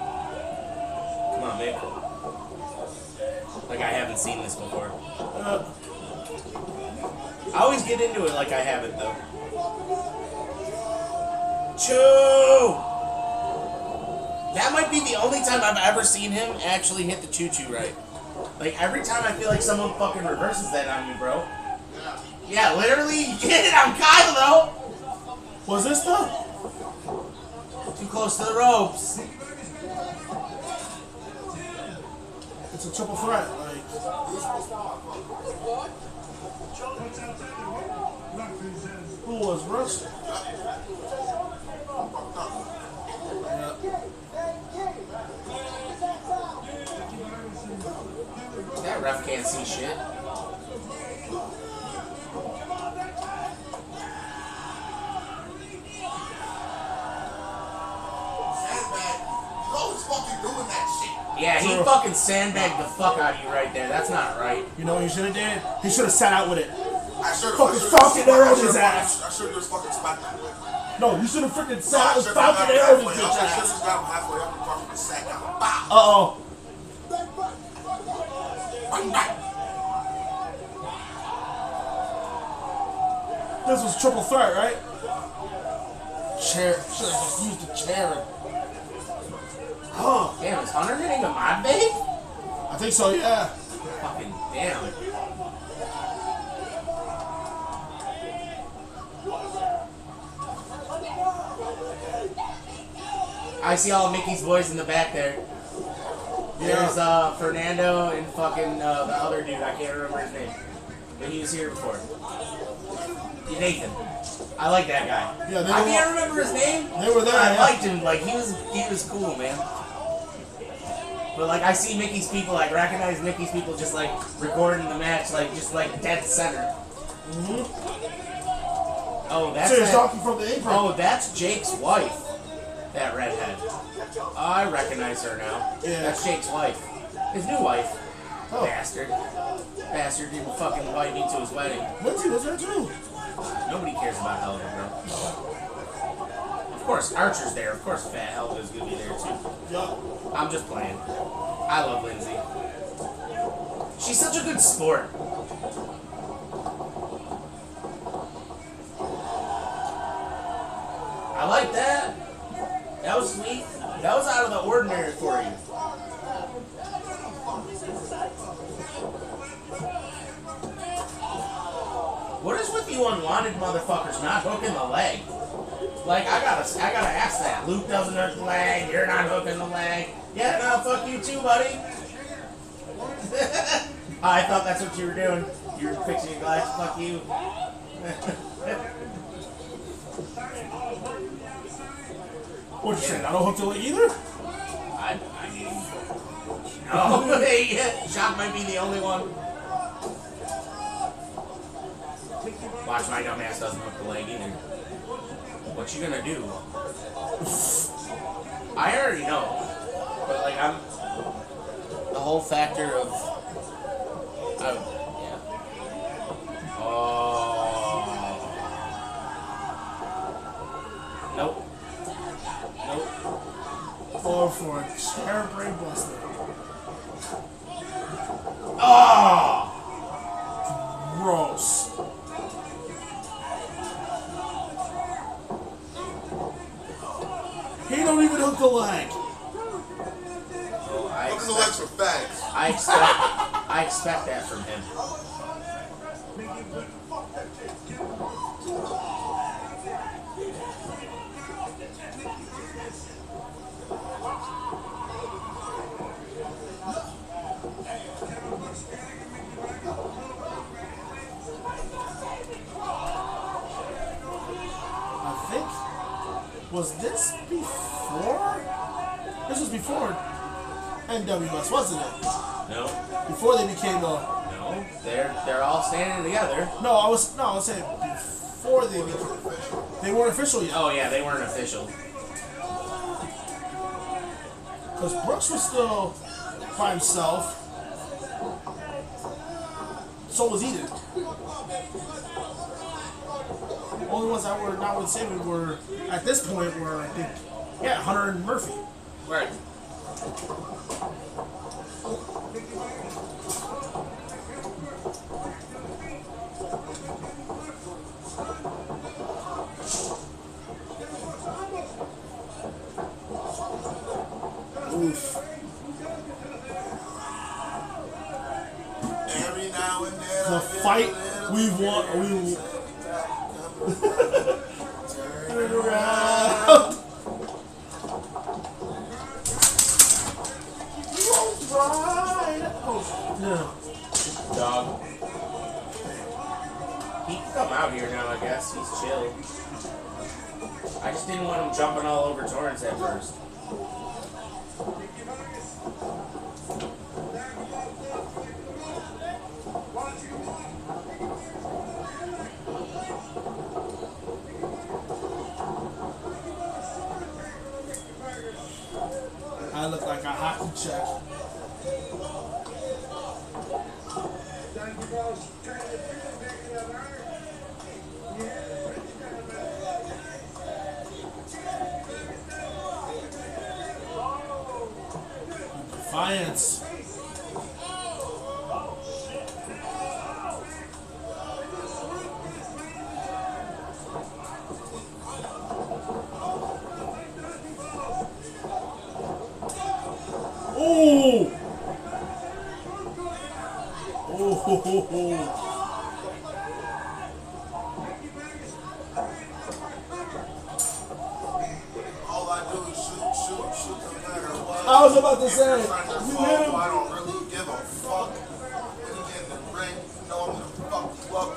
Come on, babe. Like I haven't seen this before. I always get into it like I haven't, though. Choo! That might be the only time I've ever seen him actually hit the choo-choo right. Like, every time I feel like someone fucking reverses that on me, bro. Yeah, literally, you get it on Kylo! Was this the? Too close to the ropes. It's a triple threat. Like, who was Rush? Yeah. That ref can't see shit. Yeah, he fucking sandbagged the fuck out of you right there. That's not right. You know what he should have did? He should have sat out with it. I should have Fucking Falcon arrowed his ass. I should have just fucking smacked him. No, you should have freaking sat out with Falcon arrowed his bitch I should have ass. just got him halfway up and fucking sat down. Bow. Uh-oh. Bang, bang. This was triple threat, right? Chair. Should have just used the chair. Huh. Damn, is Hunter hitting a mod bait? I think so, yeah. Fucking damn. I see all of Mickey's boys in the back there. There's Fernando and fucking the other dude. I can't remember his name. But he was here before. Nathan. I like that guy. Yeah, I can't remember his name. They were there. I Yeah. liked him. Like he was cool, man. But like I see Mickey's people, like recognize Mickey's people just like recording the match, like just like dead center. Oh, that's So you're that- talking from the apron. Oh, that's Jake's wife. That redhead. I recognize her now. Yeah. That's Jake's wife. His new wife. Oh. Bastard. Bastard didn't fucking invite me to his wedding. Lindsay was there too. Nobody cares about Helga, bro. Of course, Archer's there. Of course, Fat Helga's gonna be there too. Yeah. I'm just playing. I love Lindsay. She's such a good sport. I like that. That was sweet. That was out of the ordinary for you. What is with you unwanted motherfuckers not hooking the leg? Like I gotta ask that. Luke doesn't hook the leg. You're not hooking the leg. Yeah, no, fuck you too, buddy. I thought that's what you were doing. You were fixing your glass. Fuck you. What'd you say? I don't hook the leg either? I mean, no, yeah, Shock might be the only one. Watch, my dumb ass doesn't hook the leg either. What you gonna do? I already know, but like I'm the whole factor of, yeah. Oh, nope. Nope. Or for a chair brain buster. Oh! Gross. He don't even hook the leg. Oh, Hooking the legs for fags. I expect that from him. I think. Was this before? This was before NWS, wasn't it? No, Before they became a. no. They're all standing together. No, I was saying before they weren't official yet. Oh yeah, they weren't official. Because Brooks was still by himself. So was Eden. Only ones that were not with Sammy were, at this point, were, I think, yeah, Hunter and Murphy. Right. Oof. Every now and then The fight we want, turn it around. Oh, no. Dog. He can come out here now, I guess. He's chill. I just didn't want him jumping all over Torrance at first. I look like a hockey check. Defiance. Oh! Oh! all I do is shoot, no matter what. I was about to say, If you're trying to you fall, hit him. I don't really give a fuck. When you get in the ring, you know I'm gonna fuck you up.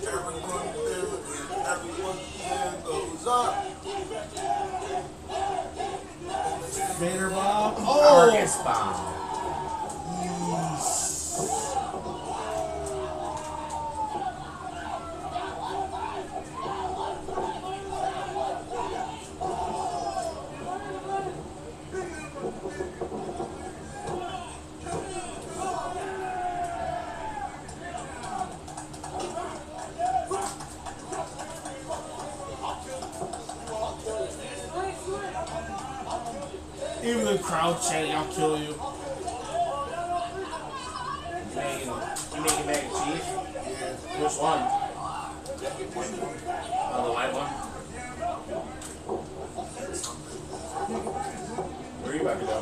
Everyone there and everyone here goes up. Vader Bob. Argus bomb. Even the crowd chanting, "I'll kill you." You making mac and cheese? Which one? Oh, the white one? Where are you about to go?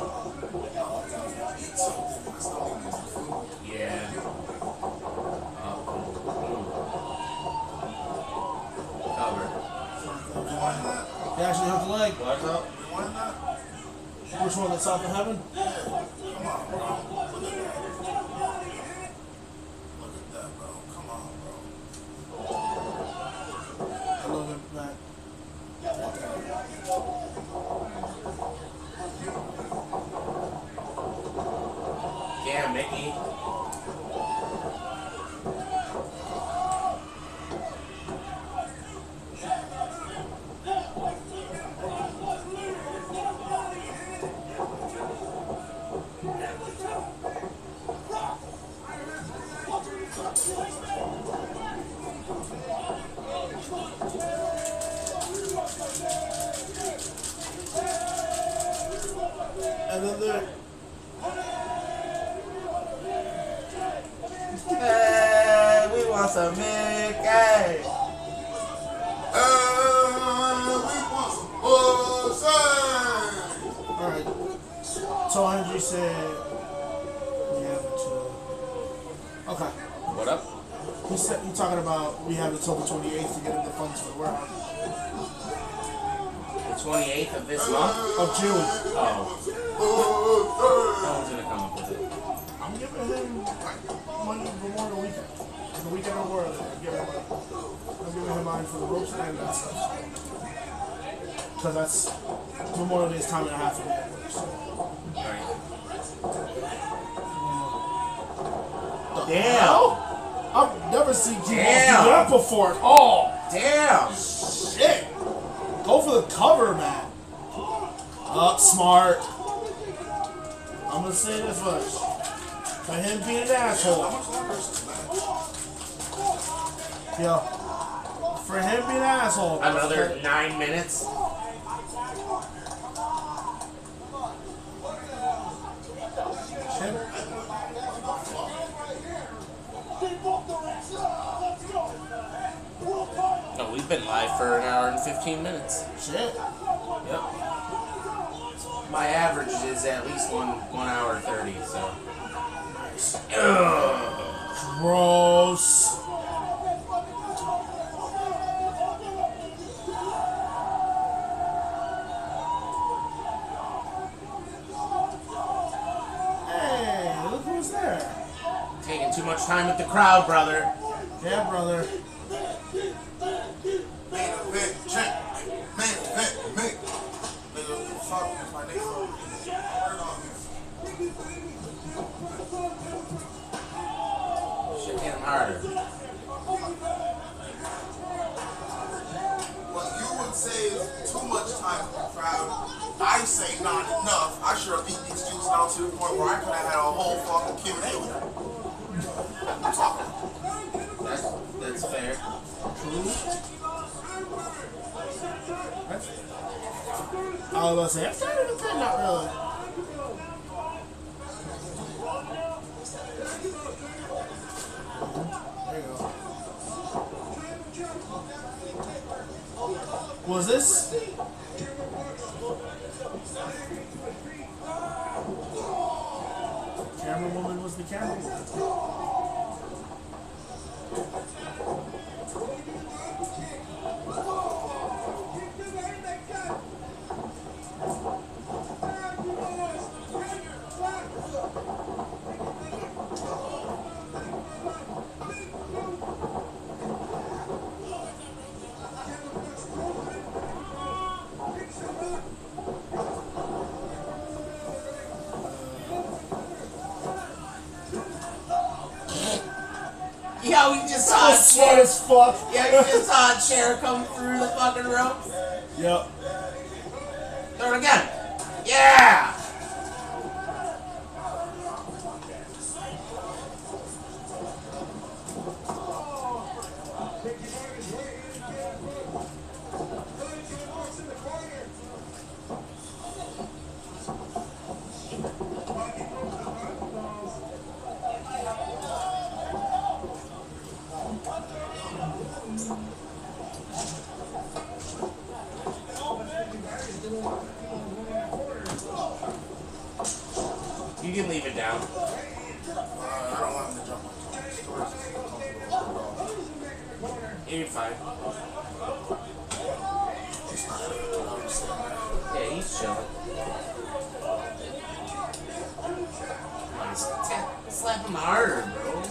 Yeah. Cover. They actually hooked the leg. What's up? Which one? That's off in heaven? Come on, bro. Look at that, bro. Come on, bro. I love it back. Yeah, Mickey. And then there. Hey, we want some Mickey. We want some pussy. Alright. So Henry said we have until. Okay. What up? He said you talking about we have until the 28th to get him the funds for the warehouse. The 28th of this month? Of June. Oh. No one's gonna come up with it. I'm giving him money Memorial weekend. The weekend of Memorial Day. I'm giving him money for the ropes and that stuff. Because that's Memorial Day's time and a half for the network. So. Right. Damn. I've never seen Keith Moss do Damn. that before at all. Damn. Shit. Go for the cover, man. Smart. I'm gonna say this much. For him being an asshole. How much longer is this match? Yeah. For him being an asshole. Another 9 minutes. Him, No, we've been live for an hour and 15 minutes. shit. Yep. My average is at least 1 hour 30, so. Ugh. Gross. Hey, look who's there. Taking too much time with the crowd, brother. Yeah, brother. Main event, check. Main event, make. Nigga, fuck is my name. Word on me. Shit getting harder. What you would say is too much time for the crowd. I say not enough. I sure beat these dudes down to the point where I could have had a whole fucking Q&A with them. I'm talking. That's fair. I was about to say, I'm starting to think not really. There you go. Was this? Camera woman was the camera woman. Yo, we just saw So a smart chair. as fuck. Yeah, we just saw a chair come through the fucking rope. Yep. Do it again. Yeah. You can leave it down. I don't want him to jump on top. Stories is uncomfortable. You're fine. He's not gonna understand that. Yeah, he's chilling. Come on, slap him harder, bro.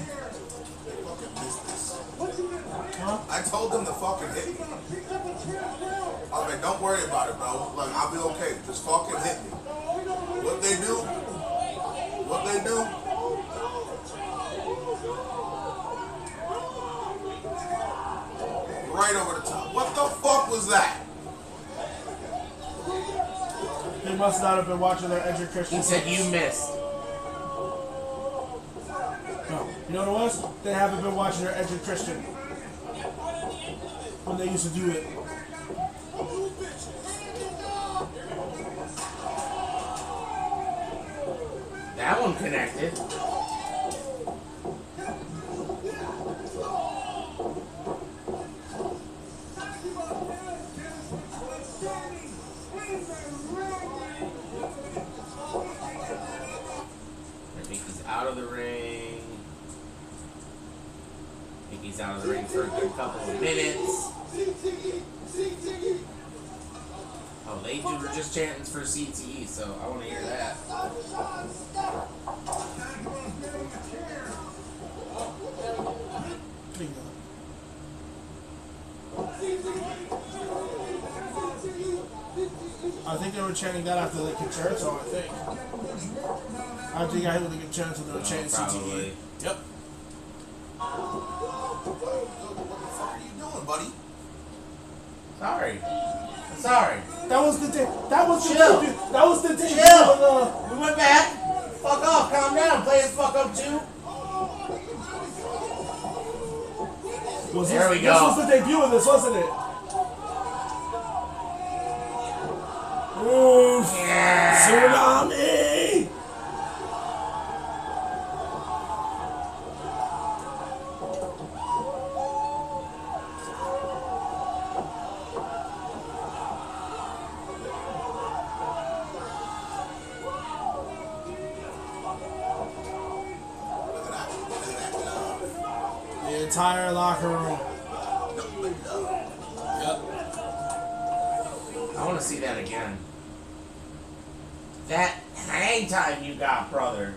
Fucking business. Huh? I told them to fucking hit me. I was like, don't worry about it, bro. Like, I'll be okay. Just fucking hit me. What they do? What they do? Right over the top. What the fuck was that? They must not have been watching their Edgar Christian. He said you missed. No. You know what it was? They haven't been watching their Edgar Christian when they used to do it. That one connected. I think he's out of the ring. I think he's out of the ring for a good couple of minutes. Oh, they were just chanting for CTE, so I want to hear that. Bingo. think they were chanting that after the concerto, I think. After he got hit with the concerto, they were chanting probably. CTE. Yep. What the fuck are you doing, buddy? Sorry. Sorry. That was the day. That was the Chill. debut. That was the debut. Chill. Of We went back. Fuck off. Calm down. Play his fuck up too. There we go. This was the debut of this, wasn't it? Oof. Yeah. Tsunami. Look at that. Look at that love. The entire locker room. Nothing but love. Yep. I want to see that again. That hang time you got, brother.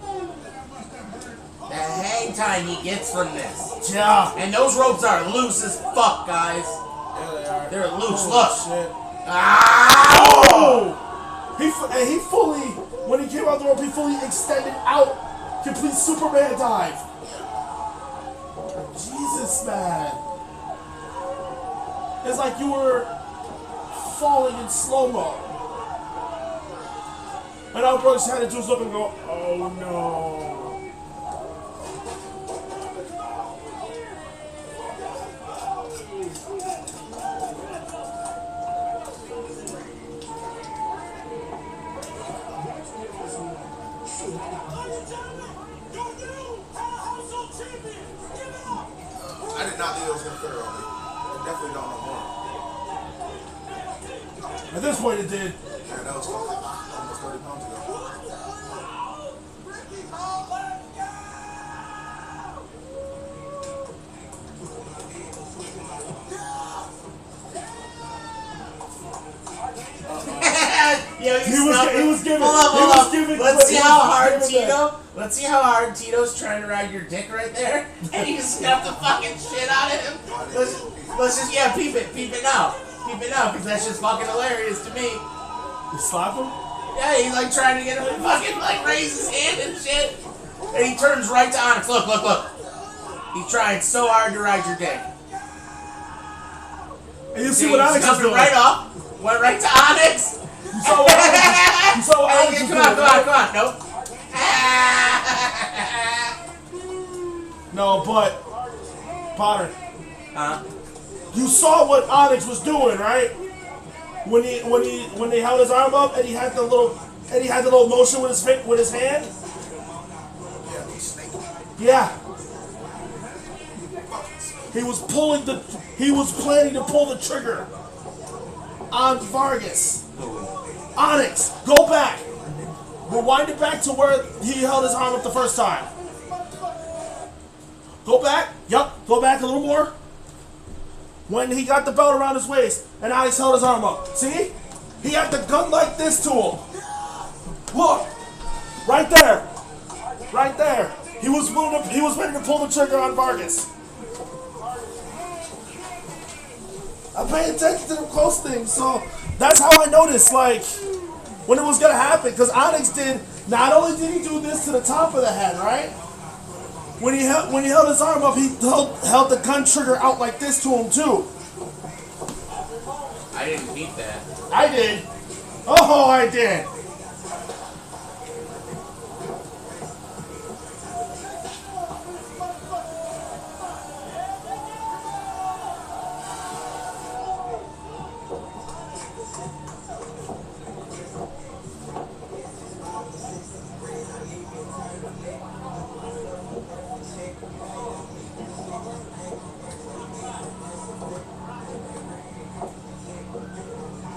The hang time he gets from this. Yeah. And those ropes are loose as fuck, guys. Yeah, they are. They're loose. Holy Look. Shit. Ah! Oh! He fully, when he came out the rope, he fully extended out. Complete Superman dive. Jesus, man. It's like you were falling in slow-mo. And all Brooks had to do was look and go, oh no. I did not think it was going to fit on me. I definitely don't know more. At this point, it did. Yeah, that was almost 30 pounds ago. Yo, He was giving. Hold up, He hold was up. giving. Let's see how he was hard giving that. Tito. Let's see how hard Tito's trying to ride your dick right there, and you snuff the fucking shit out of him. Let's just peep it now, because that's just fucking hilarious to me. You slap him? Yeah, he's like trying to get him to fucking like raise his hand and shit, and he turns right to Onyx. Look. He's trying so hard to ride your dick. And you see what Onyx is snuffed it doing. right off, went right to Onyx. You saw what Onyx, you saw what Onyx was Come doing. on, come on. Nope. No, but Potter, Huh? you saw what Onyx was doing, right? When they held his arm up and he had the little motion with his hand. Yeah, he's snake. Yeah. He was planning to pull the trigger on Vargas. Onyx, go back. Rewind it back to where he held his arm up the first time. Go back. Yup. Go back a little more. When he got the belt around his waist and Onyx held his arm up. See? He had the gun like this to him. Look. Right there. Right there. He was ready to pull the trigger on Vargas. I pay attention to the close things, so that's how I noticed, like, when it was gonna happen. Because Onyx did, not only did he do this to the top of the head, right? When he held his arm up, he held the gun trigger out like this to him too. I didn't beat that. I did. Oh, I did.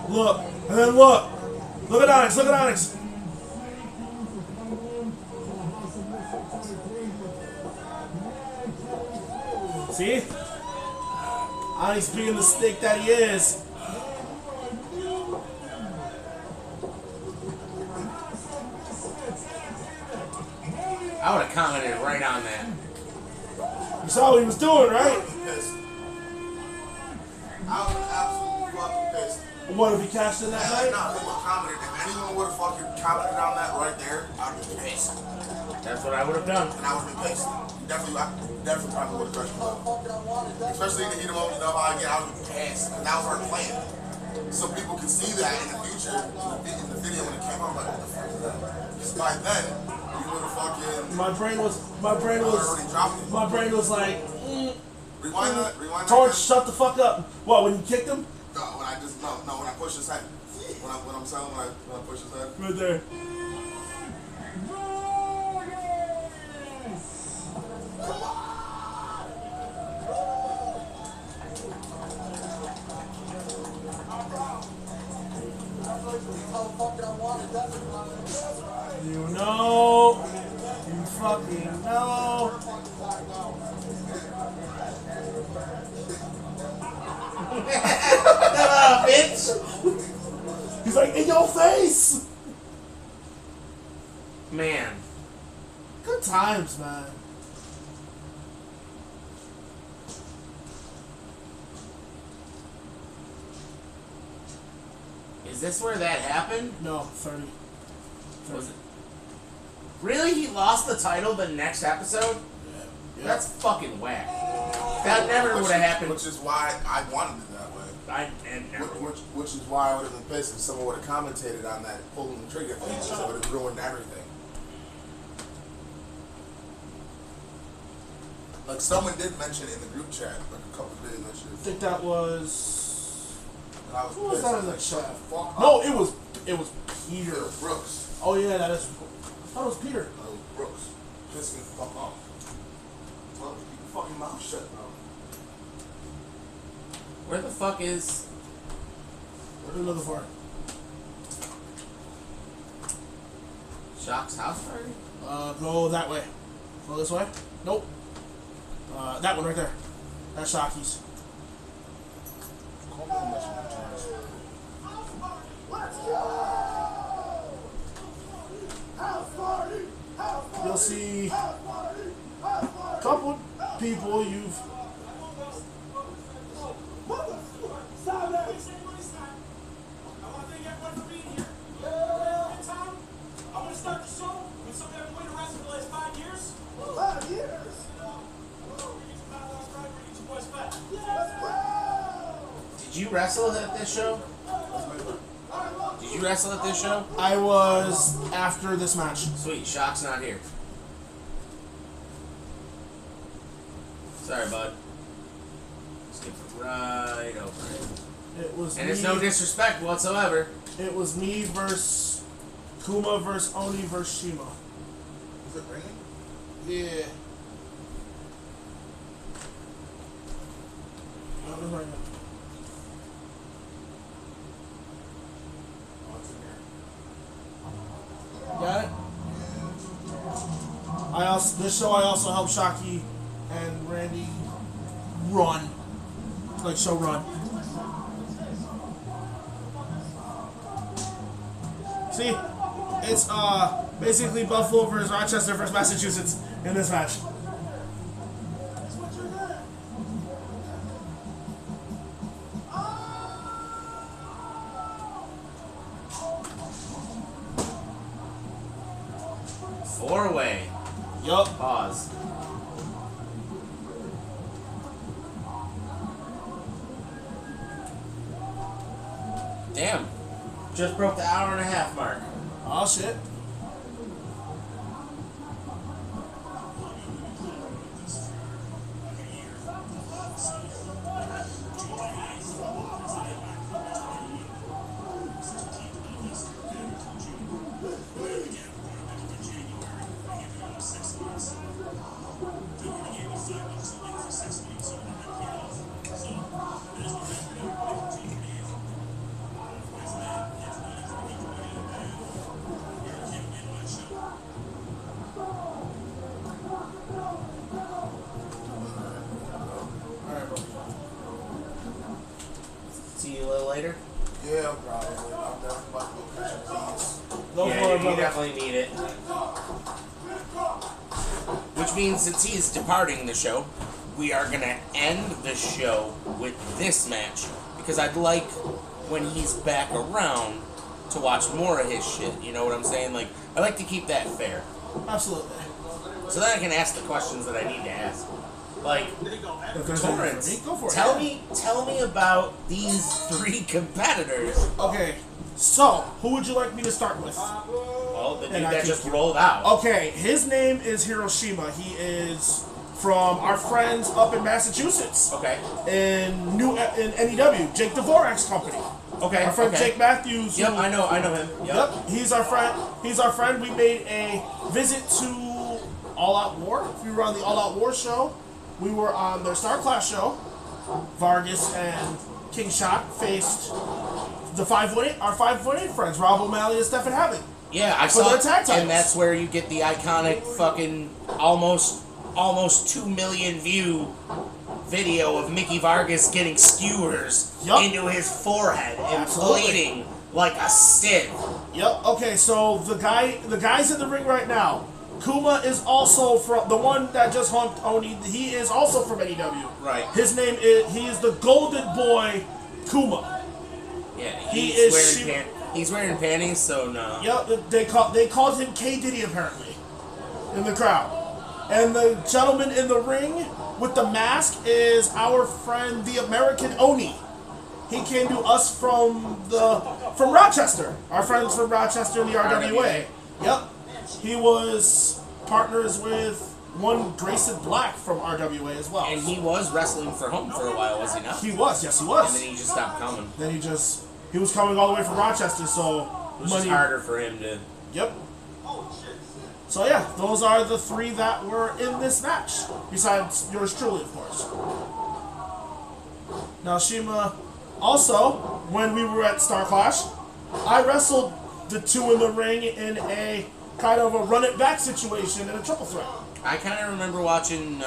Look, and then look. Look at Onyx, look at Onyx. See? Onyx being the snake that he is. I would have commented right on that. You saw what he was doing, right? Pissed. I was absolutely fucking pissed What if he cashed in that night? Nah, they would commented. If anyone would have fucking commented on that right there, I'd have been pissed. That's what I would have done. And I would have been pissed. Definitely probably would have crushed him. Especially in the heat of moment, you know how I get, I would have been pissed. And that was our plan. So people could see that in the future, in the video when it came out, like, what the fuck is that? Because by then, you would have fucking... My brain was like, Rewind that Torch, again. shut the fuck up. What, when you kicked him? No, when I push his head. When I'm saying when I push his head. Right there. You know. You fucking know. Bitch! He's like, in your face! Man. Good times, man. Is this where that happened? No, 30. Was it? Really? He lost the title the next episode? Yeah. That's fucking whack. That never would have happened. Which is why I wanted it that way. Which is why I would have been pissed if someone would have commentated on that pulling the trigger thing, because it would have ruined everything. Like someone did mention in the group chat, like a couple days that shit. I think that was... And I was Who was pissed. that I in the like, shut chat? the fuck up. No, it was Peter. Brooks. Oh yeah, that is... I thought it was Peter. No, it was Brooks. Pissed me the fuck off. Well, keep your fucking mouth shut, bro. Where the fuck is... Where's another part? Shock's house party? Go that way. Go this way? Nope. That one right there. That's Shocky's. You'll see a couple people you've... Did you wrestle at this show? Did you wrestle at this show? I was after this match. Sweet, Shock's not here. Sorry, bud. Skip right over it. It was And me, it's no disrespect whatsoever. It was me versus Kuma versus Oni versus Shima. Is it ringing? Yeah. That was right now. Oh, it's in here. Got it? This show I also helped Shocky and Randy run. Like show run. See? It's basically Buffalo versus Rochester versus Massachusetts in this match. Four-way. Yup. Pause. Damn. Just broke the hour and a half mark. Oh shit. Alright, bro. See you a little later. Yeah, probably. I'm definitely about to go catch some keys. Go Yeah, for it, you brother. definitely need it. Which means since he is departing the show, we are gonna end the show with this match because I'd like when he's back around to watch more of his shit. You know what I'm saying? Like, I like to keep that fair. Absolutely. So then I can ask the questions that I need to ask. Like, If there's Torrance, anything for me, go for it. tell me about these 3 competitors. Okay, so who would you like me to start with? Well, the dude And I that can- just rolled out. Okay, his name is Hiroshima. He is from our friends up in Massachusetts Okay. in NEW, Jake Dvorak's company. Okay. Our friend okay. Jake Matthews. Yep, who- I know him. Yep. Yep, he's our friend. He's our friend. We made a visit to All Out War. We were on the All Out War show. We were on their Star Clash show. Vargas and King Shot faced the 518, our 518 friends, Rob O'Malley and Stephen Havoc. Yeah, I For saw their tag titles. and that's where you get the iconic fucking almost 2 million view video of Mickey Vargas getting skewers Yup. into his forehead and Absolutely. bleeding like a sieve. Yep. Okay, so the guys in the ring right now. Kuma is also from the one that just humped Oni. He is also from AEW. Right. His name is he is the Golden Boy Kuma. Yeah, He he's is wearing he's wearing panties, so no. Yep. They called him K Diddy apparently in the crowd. And the gentleman in the ring with the mask is our friend the American Oni. He came to us from Rochester. Our friends from Rochester in the RWA. Yep. He was partners with one Grayson Black from RWA as well. And he was wrestling for home for a while, was he not? He was, yes, he And was. then he just stopped coming. Then he was coming all the way from Rochester, so It was just harder for him to. Yep. So yeah, those are the 3 that were in this match. Besides yours truly, of course. Now Shima, also, when we were at Star Clash, I wrestled the 2 in the ring in a kind of a run it back situation in a triple threat. I kind of remember watching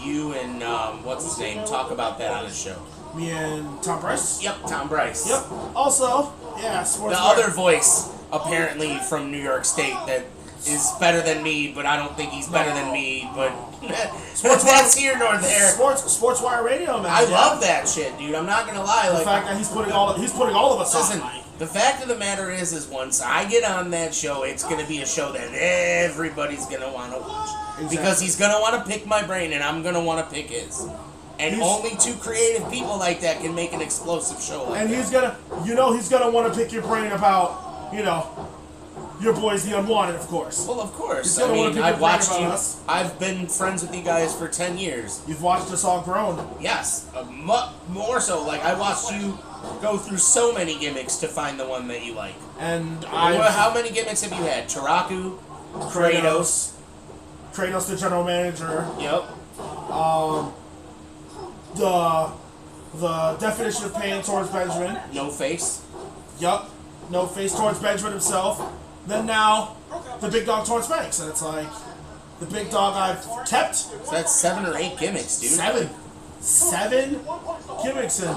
you and what's his name talk about that on his show. Me and Tom Price. Yep, Tom Bryce. Yep. Also, yeah, sports. The other voice, apparently from New York State, that is better than me, but I don't think he's better than me. But that's here nor there. Sports Wire Radio, man. I love that shit, dude. I'm not gonna lie. the Like, fact that he's putting all of us listen, on. the fact of the matter is once I get on that show, it's gonna be a show that everybody's gonna want to watch because he's gonna want to pick my brain, and I'm gonna want to pick his. And only 2 creative people like that can make an explosive show like And that. he's gonna want to pick your brain about, your boys, the Unwanted, of course. Well, of course. He's I gonna wanna mean, pick I've your brain watched about you. us. I've been friends with you guys for 10 years. You've watched us all grown. Yes, more so. Like, I watched you go through so many gimmicks to find the one that you like. And How many gimmicks have you had? Taraku, Kratos. Kratos, the general manager. Yep. The definition of pain towards Benjamin. No face. Yup. No face towards Benjamin himself. Then now, the big dog towards Banks. And it's like, the big dog I've kept. So that's 7 or 8 gimmicks, dude. 7 gimmicks in.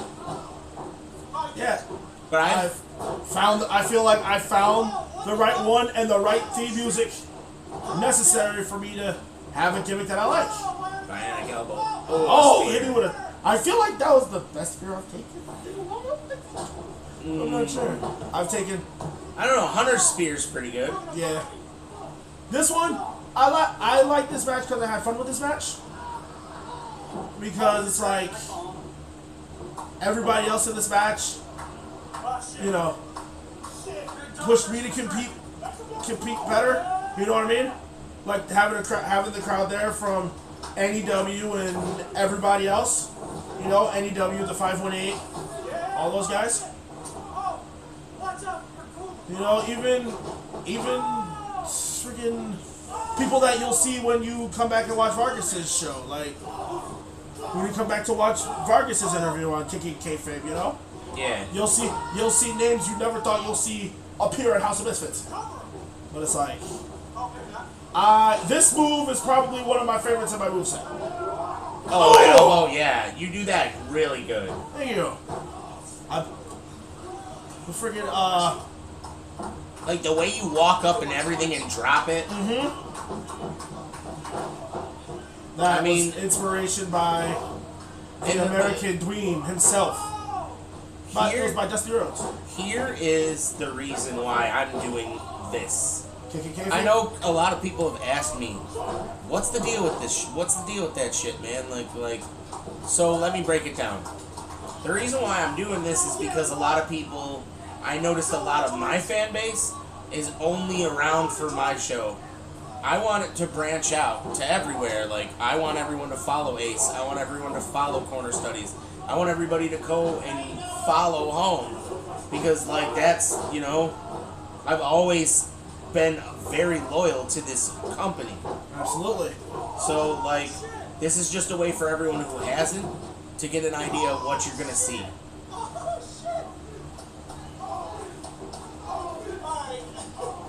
Yeah. But I feel like I found the right one and the right theme music necessary for me to have a gimmick that I like. Bionic elbow. Oh, spear. hit me with a. I feel like that was the best spear I've taken. I'm not sure. I've taken. I don't know. Hunter's Spear's pretty good. Yeah. This one, I like this match because I had fun with this match. Because it's like everybody else in this match, pushed me to compete better. You know what I mean? Like having the crowd there from NEW and everybody else. NEW, the 518, all those guys. Even freaking people that you'll see when you come back and watch Vargas's show. Like, when you come back to watch Vargas's interview on Kicking Kayfabe, Yeah. You'll see names you never thought you'll see appear at House of Misfits. But it's like, this move is probably one of my favorites in my moveset. Oh, yeah. You do that really good. Thank you. The freaking, Like the way you walk up and everything and drop it. that I mean- was inspiration by the American Dweem himself. It was by Dusty Rhodes. Here is the reason why I'm doing this. KKK. I know a lot of people have asked me, "What's the deal with this? What's the deal with that shit, man?" Like. So let me break it down. The reason why I'm doing this is because a lot of people, I noticed a lot of my fan base is only around for my show. I want it to branch out to everywhere. Like, I want everyone to follow Ace. I want everyone to follow Corner Studies. I want everybody to go and follow Home. Because, like, that's, you know, I've always been very loyal to this company. Absolutely. So, like, this is just a way for everyone who hasn't to get an idea of what you're going to see.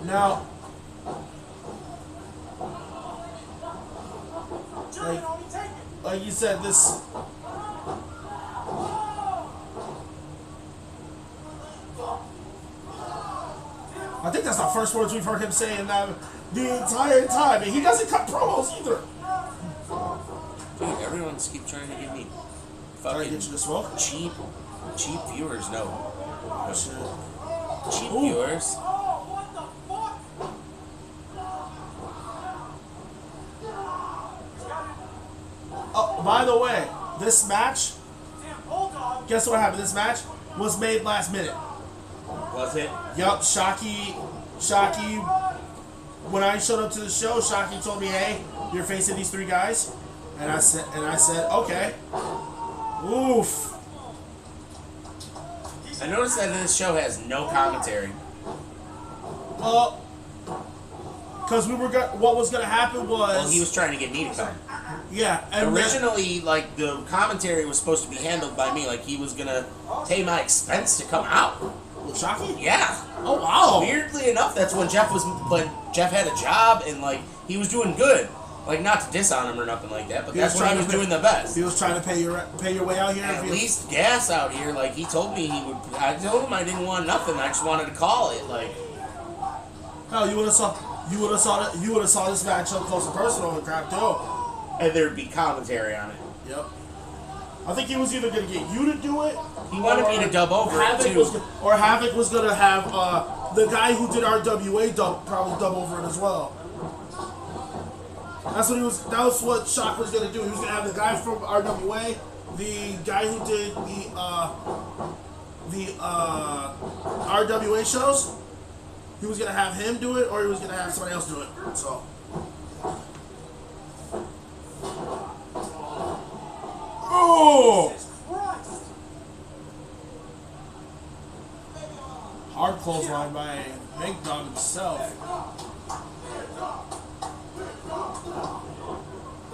Now, like you said, this. I think that's the first words we've heard him say in that the entire time, and he doesn't cut promos either. Dude, everyone's keep trying to give me Trying to fucking get you to smoke. cheap viewers. No, Oh, shit. cheap Ooh. viewers. Oh, by the way, this match. Guess what happened? This match was made last minute. Was it? Yup, Shockey. When I showed up to the show, Shockey told me, "Hey, you're facing these three guys," and I said, "Okay." Oof. I noticed that this show has no commentary. Well, because what was gonna happen was, Well, he was trying to get me to come. yeah, and Originally, like, the commentary was supposed to be handled by me. Like, he was gonna pay my expense to come out. Shockey. Yeah. Oh wow. Weirdly enough, that's when Jeff had a job and, like, he was doing good. Like, not to diss on him or nothing like that, but He that's was when he trying was to doing the best. He was trying to pay your way out here. At least gas out here, like, he told me he would. I told him I didn't want nothing. I just wanted to call it, like. Hell, you would have saw this match up close and personal and crap too. And there'd be commentary on it. Yep. I think he was either gonna get you to do it. He wanted me to dub over it too. Havoc was gonna have the guy who did RWA probably dub over it as well. That was what Shock was gonna do. He was gonna have the guy from RWA, the guy who did the RWA shows. He was gonna have him do it, or he was gonna have somebody else do it. So. Oh! Hard clothesline by Big Dog himself.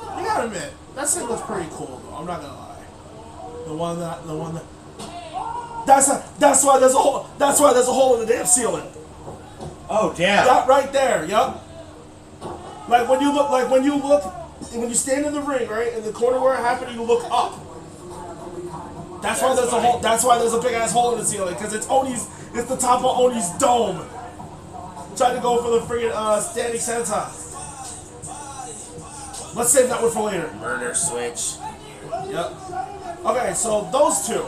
I gotta admit, that thing looks pretty cool though. I'm not gonna lie. The one that. That's why there's a hole. That's why there's a hole in the damn ceiling. Oh damn! That right there. Yup. Like when you stand in the ring, right, in the corner where it happened, you look up. That's why there's a hole. That's why there's a big ass hole in the ceiling, because it's the top of Oni's dome. Trying to go for the friggin' standing senton. Let's save that one for later. Murder switch. Yep. Okay, so those two.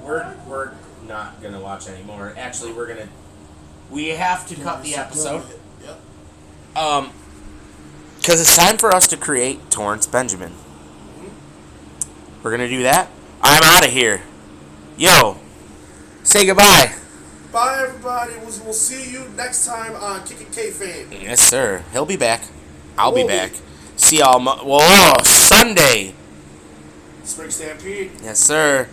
We're not gonna watch anymore. Actually, we have to cut the episode. Yep. Because it's time for us to create Torrance Benjamin. We're gonna do that. I'm out of here. Yo, say goodbye. Bye, everybody. We'll see you next time on Kickin' Kayfabe. Yes, sir. He'll be back. I'll be back. See y'all. Sunday. Spring Stampede. Yes, sir.